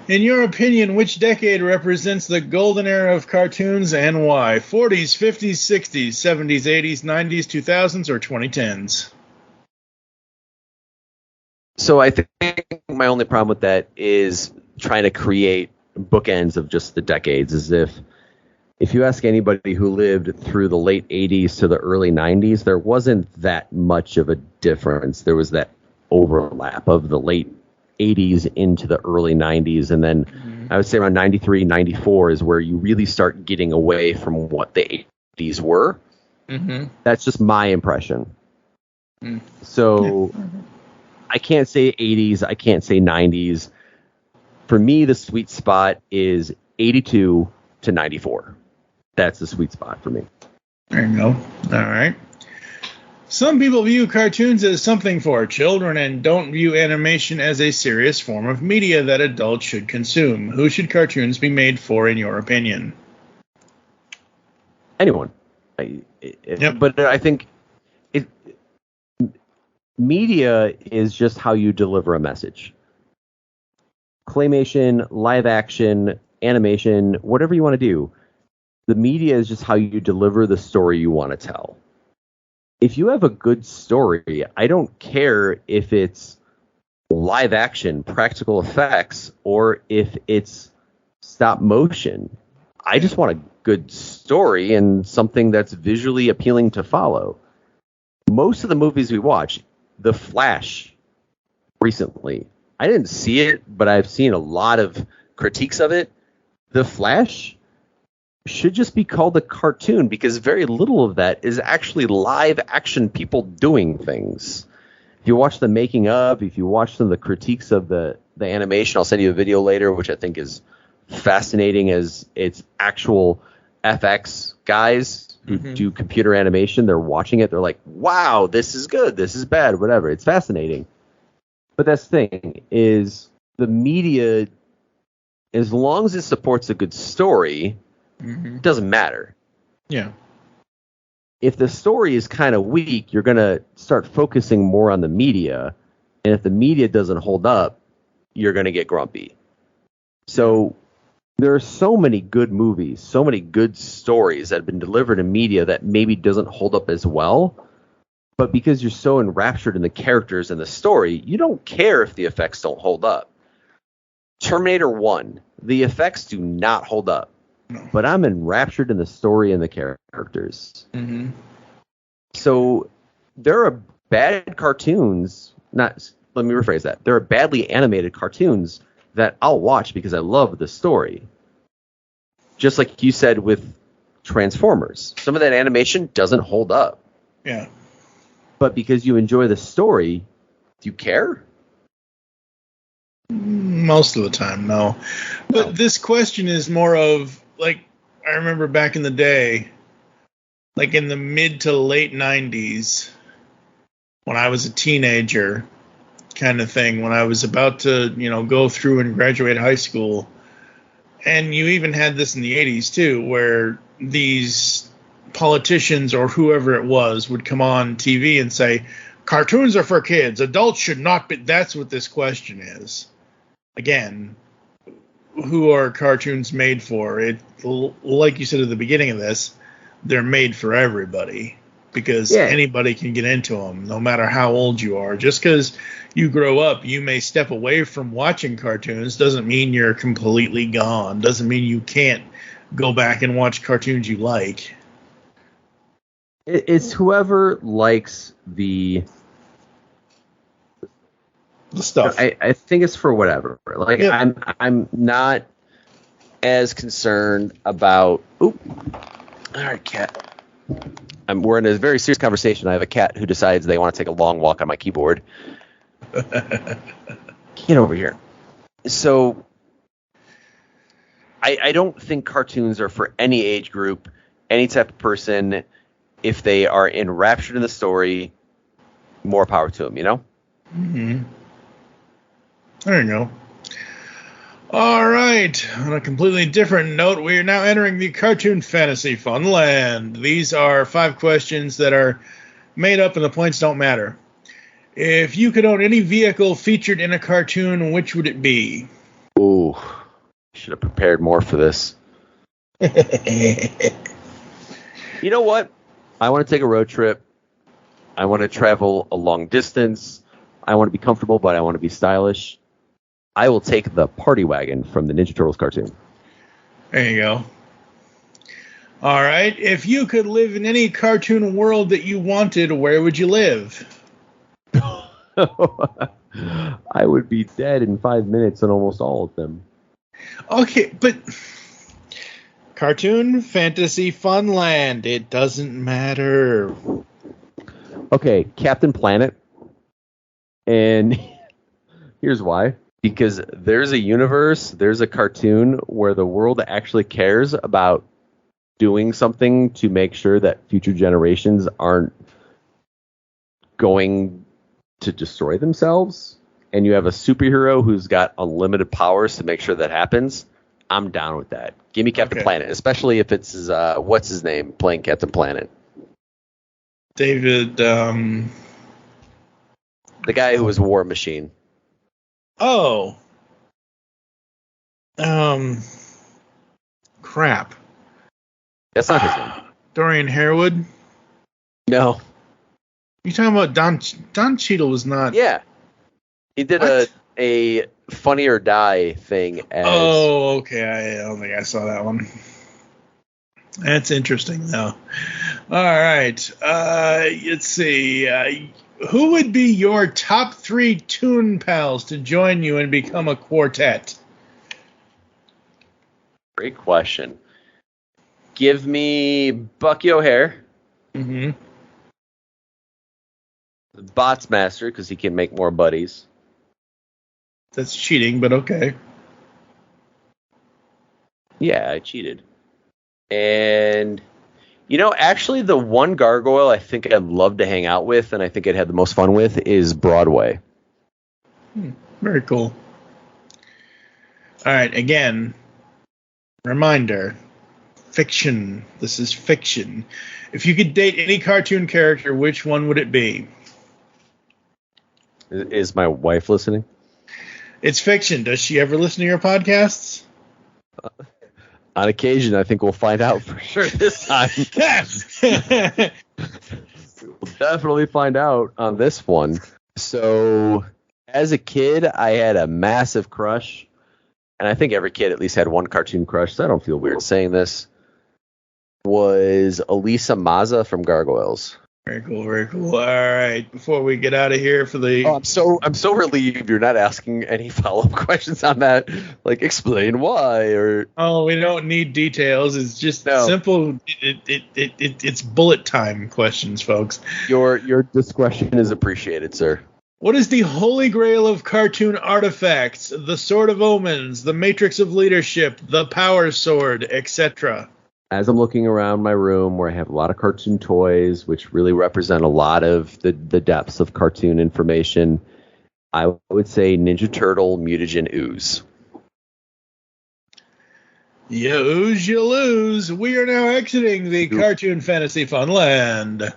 C: In your opinion, which decade represents the golden era of cartoons and why? 40s, 50s, 60s, 70s, 80s, 90s, 2000s, or 2010s?
D: So I think my only problem with that is trying to create bookends of just the decades. As if you ask anybody who lived through the late 80s to the early 90s, there wasn't that much of a difference. There was that overlap of the late 80s into the early 90s, and then I would say around 93, 94 is where you really start getting away from what the 80s were. That's just my impression. So I can't say 80s, I can't say 90s. For me, the sweet spot is 82 to 94. That's the sweet spot for me.
C: There you go. All right. Some people view cartoons as something for children and don't view animation as a serious form of media that adults should consume. Who should cartoons be made for, in your opinion?
D: Anyone. But I think media is just how you deliver a message. Claymation, live action, animation, whatever you want to do. The media is just how you deliver the story you want to tell. If you have a good story, I don't care if it's live action, practical effects, or if it's stop motion. I just want a good story and something that's visually appealing to follow. Most of the movies we watch, The Flash recently, I didn't see it, but I've seen a lot of critiques of it. The Flash should just be called a cartoon because very little of that is actually live action people doing things. If you watch the making of, if you watch some of the critiques of the animation, I'll send you a video later, which I think is fascinating as it's actual FX guys who do computer animation. They're watching it. They're like, wow, this is good. This is bad, whatever. It's fascinating. But that's the thing is the media, as long as it supports a good story, it doesn't matter.
C: Yeah.
D: If the story is kind of weak, you're going to start focusing more on the media. And if the media doesn't hold up, you're going to get grumpy. So there are so many good movies, so many good stories that have been delivered in media that maybe doesn't hold up as well. But because you're so enraptured in the characters and the story, you don't care if the effects don't hold up. Terminator 1, the effects do not hold up. No. But I'm enraptured in the story and the characters. So there are bad cartoons Let me rephrase that. There are badly animated cartoons that I'll watch because I love the story. Just like you said with Transformers. Some of that animation doesn't hold up.
C: Yeah.
D: But because you enjoy the story, do you care?
C: Most of the time, no. But this question is more of, like, I remember back in the day, like in the mid to late 90s, when I was a teenager kind of thing, when I was about to, go through and graduate high school. And you even had this in the 80s, too, where these politicians or whoever it was would come on TV and say, cartoons are for kids. Adults should not be. That's what this question is. Again, who are cartoons made for? Like you said at the beginning of this, they're made for everybody. Because anybody can get into them, no matter how old you are. Just because you grow up, you may step away from watching cartoons, doesn't mean you're completely gone. Doesn't mean you can't go back and watch cartoons you like.
D: It's whoever likes the
C: stuff.
D: I think it's for whatever. Like, yeah. I'm not as concerned about. Oop. All right, cat. We're in a very serious conversation. I have a cat who decides they want to take a long walk on my keyboard. Get over here. So, I don't think cartoons are for any age group, any type of person. If they are enraptured in the story, more power to them,
C: Mm-hmm. There you go. All right. On a completely different note, we are now entering the Cartoon Fantasy Fun Land. These are 5 questions that are made up and the points don't matter. If you could own any vehicle featured in a cartoon, which would it be?
D: Ooh. Should have prepared more for this. You know what? I want to take a road trip. I want to travel a long distance. I want to be comfortable, but I want to be stylish. I will take the party wagon from the Ninja Turtles cartoon.
C: There you go. All right. If you could live in any cartoon world that you wanted, where would you live?
D: I would be dead in 5 minutes on almost all of them.
C: Okay, but Cartoon Fantasy Fun Land, it doesn't matter.
D: Okay, Captain Planet. And here's why. Because there's a universe, there's a cartoon where the world actually cares about doing something to make sure that future generations aren't going to destroy themselves. And you have a superhero who's got unlimited powers to make sure that happens. I'm down with that. Give me Captain Planet, especially if it's what's his name playing Captain Planet?
C: David.
D: The guy who was War Machine.
C: Oh. Crap.
D: That's not his name.
C: Dorian Harewood?
D: No.
C: You talking about Don Cheadle was not...
D: Yeah. He did a Funny or Die thing as...
C: Oh, okay. I don't think I saw that one. That's interesting, though. All right. Let's see. Who would be your top 3 Toon pals to join you and become a quartet?
D: Great question. Give me Bucky O'Hare.
C: Mm-hmm.
D: The Bots Master, because he can make more buddies.
C: That's cheating, but okay.
D: Yeah, I cheated. And... actually, the one gargoyle I think I'd love to hang out with, and I think I'd have the most fun with, is Broadway.
C: Very cool. All right, again, reminder, fiction. This is fiction. If you could date any cartoon character, which one would it be?
D: Is my wife listening?
C: It's fiction. Does she ever listen to your podcasts?
D: On occasion, I think we'll find out for sure this time. We'll definitely find out on this one. So, as a kid, I had a massive crush, and I think every kid at least had one cartoon crush, so I don't feel weird saying this, was Elisa Mazza from Gargoyles.
C: Very cool, very cool. All right, before we get out of here for the...
D: I'm so relieved you're not asking any follow-up questions on that. Like, explain why, or...
C: Oh, we don't need details. It's just simple. It's bullet time questions, folks.
D: Your discretion is appreciated, sir.
C: What is the holy grail of cartoon artifacts? The Sword of Omens, the Matrix of Leadership, the Power Sword, etc.?
D: As I'm looking around my room where I have a lot of cartoon toys, which really represent a lot of the depths of cartoon information, I would say Ninja Turtle, Mutagen, Ooze.
C: You ooze, you lose. We are now exiting the Cartoon Fantasy Funland.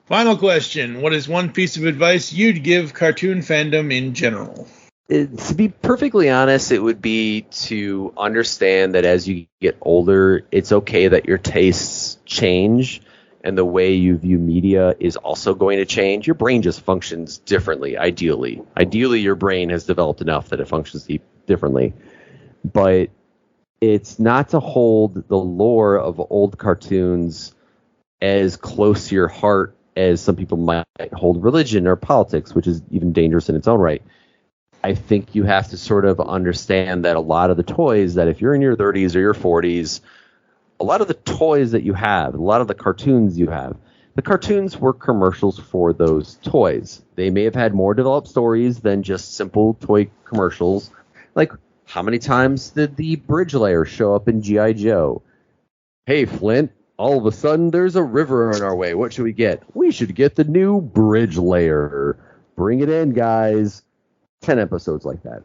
C: Final question. What is one piece of advice you'd give cartoon fandom in general?
D: To be perfectly honest, it would be to understand that as you get older, it's okay that your tastes change and the way you view media is also going to change. Your brain just functions differently, ideally. Ideally, your brain has developed enough that it functions differently. But it's not to hold the lore of old cartoons as close to your heart as some people might hold religion or politics, which is even dangerous in its own right. I think you have to sort of understand that a lot of the toys that if you're in your 30s or your 40s, a lot of the toys that you have, a lot of the cartoons you have, the cartoons were commercials for those toys. They may have had more developed stories than just simple toy commercials. Like, how many times did the bridge layer show up in G.I. Joe? Hey, Flint, all of a sudden there's a river on our way. What should we get? We should get the new bridge layer. Bring it in, guys. 10 episodes like that.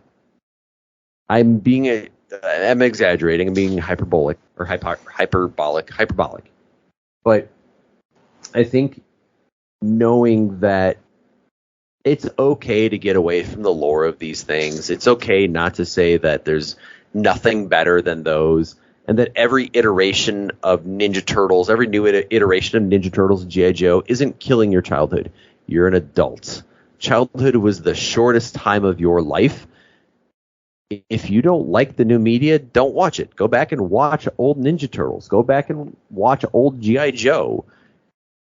D: I'm exaggerating. I'm being hyperbolic. But I think knowing that it's okay to get away from the lore of these things. It's okay not to say that there's nothing better than those, and that every iteration of Ninja Turtles, every new iteration of Ninja Turtles and G.I. Joe isn't killing your childhood. You're an adult. Childhood was the shortest time of your life. If you don't like the new media, don't watch it. Go back and watch old Ninja Turtles. Go back and watch old G.I. Joe.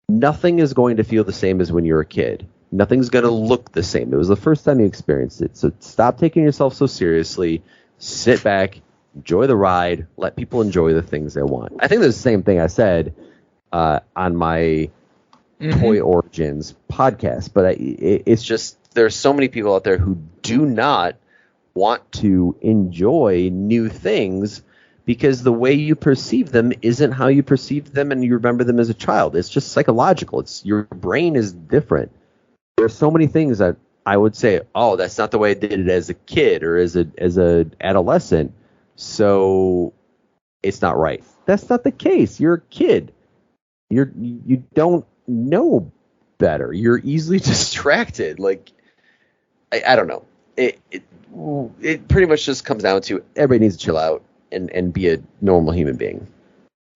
D: Nothing is going to feel the same as when you're a kid. Nothing's going to look the same. It was the first time you experienced it. So stop taking yourself so seriously. Sit back. Enjoy the ride. Let people enjoy the things they want. I think that's the same thing I said on my Toy Origins podcast, but it's just there's so many people out there who do not want to enjoy new things because the way you perceive them isn't how you perceived them and you remember them as a child. It's just psychological. It's your brain is different. There's so many things that I would say, oh, that's not the way I did it as a kid or as a adolescent, so it's not right. That's not the case. You're a kid. You don't know better. You're easily distracted. Like, I don't know. It pretty much just comes down to everybody needs to chill out and be a normal human being.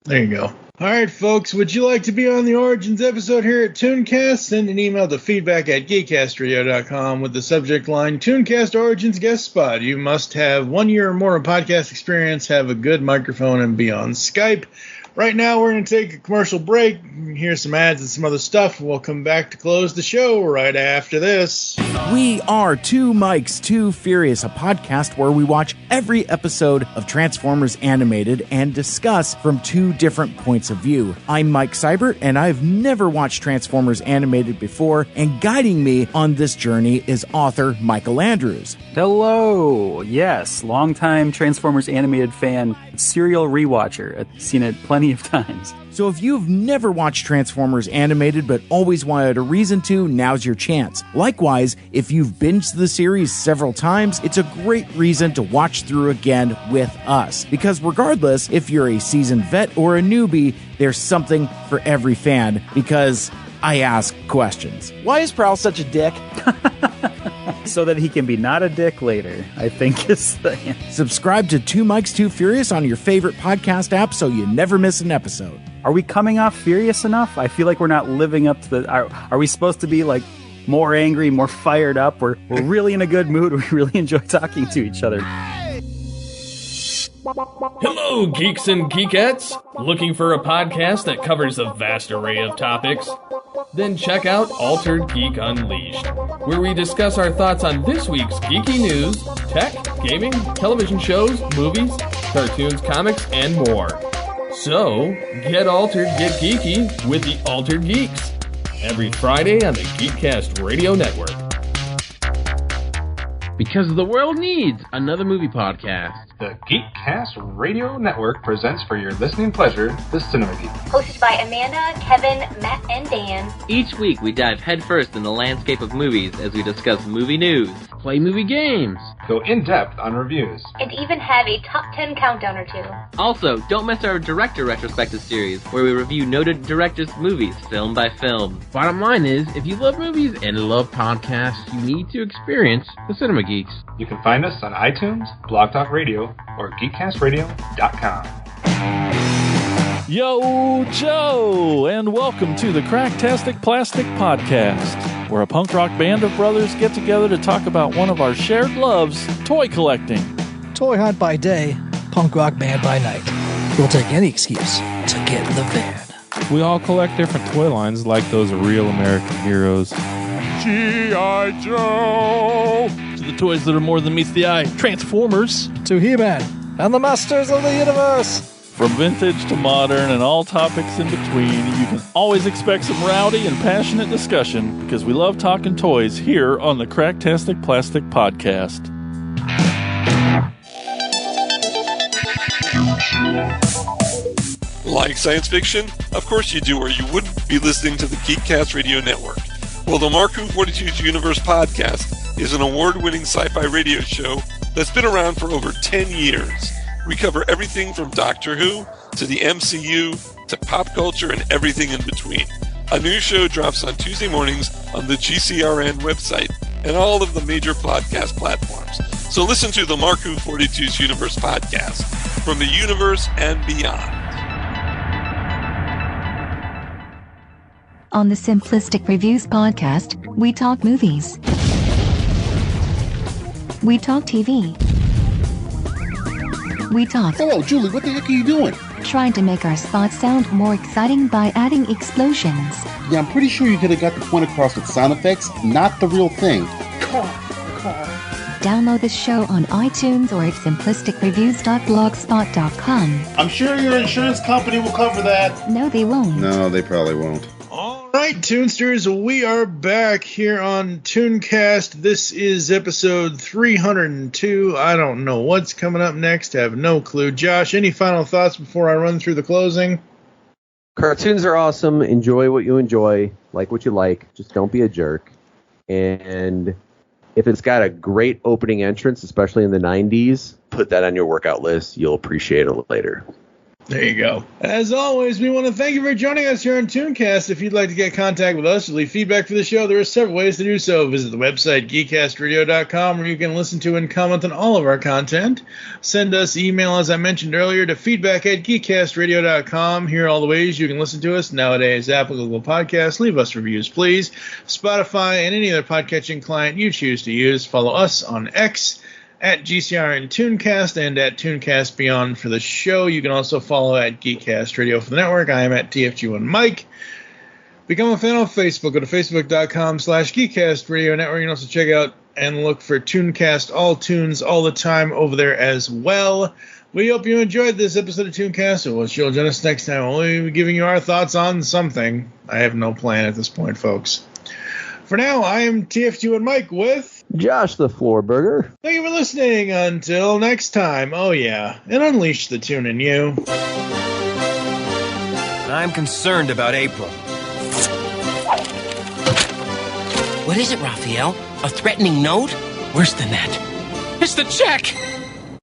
C: There you go. All right, folks. Would you like to be on the Origins episode here at ToonCast? Send an email to feedback@geekcastradio.com with the subject line ToonCast Origins Guest Spot. You must have 1 year or more of podcast experience, have a good microphone, and be on Skype. Right now, we're going to take a commercial break, hear some ads and some other stuff, and we'll come back to close the show right after this.
H: We are Two Mikes, Too Furious, a podcast where we watch every episode of Transformers Animated and discuss from two different points of view. I'm Mike Seibert, and I've never watched Transformers Animated before, and guiding me on this journey is author Michael Andrews.
I: Hello! Yes, longtime Transformers Animated fan, serial rewatcher. I've seen it plenty of times.
H: So if you've never watched Transformers Animated but always wanted a reason to, now's your chance. Likewise, if you've binged the series several times, it's a great reason to watch through again with us. Because regardless, if you're a seasoned vet or a newbie, there's something for every fan, because I ask questions. Why is Prowl such a dick?
I: So that he can be not a dick later, I think is the answer.
H: Subscribe to Two Mikes Too Furious on your favorite podcast app so you never miss an episode.
I: Are we coming off furious enough? I feel like we're not living up to the... Are we supposed to be like more angry, more fired up? We're really in a good mood. We really enjoy talking to each other.
J: Hello, geeks and geekettes! Looking for a podcast that covers a vast array of topics? Then check out Altered Geek Unleashed, where we discuss our thoughts on this week's geeky news, tech, gaming, television shows, movies, cartoons, comics, and more. So, get altered, get geeky with the Altered Geeks, every Friday on the GeekCast Radio Network.
K: Because the world needs another movie podcast.
L: The GeekCast Radio Network presents for your listening pleasure the Cinema Geek.
M: Hosted by Amanda, Kevin, Matt, and Dan.
K: Each week we dive headfirst in the landscape of movies as we discuss movie news, play movie games,
L: go in-depth on reviews,
M: and even have a top 10 countdown or two.
K: Also, don't miss our director retrospective series, where we review noted directors' movies film by film. Bottom line is, if you love movies and love podcasts, you need to experience the Cinema Geeks.
L: You can find us on iTunes, Blog Talk Radio, or GeekCastRadio.com.
N: Yo, Joe, and welcome to the Cracktastic Plastic Podcast, where a punk rock band of brothers get together to talk about one of our shared loves, toy collecting.
O: Toy hunt by day, punk rock band by night. We'll take any excuse to get in the van.
N: We all collect different toy lines like those real American heroes. G.I. Joe! To the toys that are more than meets the eye, Transformers.
O: To He-Man and the Masters of the Universe.
N: From vintage to modern and all topics in between, you can always expect some rowdy and passionate discussion because we love talking toys here on the Cracktastic Plastic Podcast.
P: Like science fiction? Of course you do, or you wouldn't be listening to the GeekCast Radio Network. Well, the Marku 42's Universe Podcast is an award-winning sci-fi radio show that's been around for over 10 years. We cover everything from Doctor Who to the MCU to pop culture and everything in between. A new show drops on Tuesday mornings on the GCRN website and all of the major podcast platforms. So listen to the Marku 42's Universe Podcast from the universe and beyond.
Q: On the Simplistic Reviews podcast, we talk movies. We talk TV. We talk.
R: Hello, Julie, what the heck are you doing?
Q: Trying to make our spots sound more exciting by adding explosions.
R: Yeah, I'm pretty sure you could have got the point across with sound effects, not the real thing.
Q: Download the show on iTunes or at simplisticreviews.blogspot.com.
R: I'm sure your insurance company will cover that.
Q: No, they won't.
R: No, they probably won't.
C: All right, Toonsters, we are back here on ToonCast. This is episode 302. I don't know what's coming up next. I have no clue. Josh, any final thoughts before I run through the closing?
D: Cartoons are awesome. Enjoy what you enjoy. Like what you like. Just don't be a jerk. And if it's got a great opening entrance, especially in the 90s, put that on your workout list. You'll appreciate it later.
C: There you go. As always, we want to thank you for joining us here on ToonCast. If you'd like to get in contact with us or leave feedback for the show, there are several ways to do so. Visit the website, geekcastradio.com, where you can listen to and comment on all of our content. Send us email, as I mentioned earlier, to feedback@geekcastradio.com. Here are all the ways you can listen to us nowadays. Apple, Google Podcasts. Leave us reviews, please. Spotify and any other podcatching client you choose to use. Follow us on X, at GCRN ToonCast and at ToonCast Beyond for the show. You can also follow at GeekCast Radio for the network. I am at TFG1Mike. Become a fan on Facebook. Go to facebook.com/GeekCast Radio Network. You can also check out and look for ToonCast, all tunes, all the time over there as well. We hope you enjoyed this episode of ToonCast. So you'll join us next time. We'll be giving you our thoughts on something. I have no plan at this point, folks. For now, I am TFG1Mike with
D: Josh The FloorBurger.
C: Thank you for listening. Until next time. Oh, yeah. And unleash the Toon in you.
S: I'm concerned about April.
T: What is it, Raphael? A threatening note? Worse than that.
S: It's the check!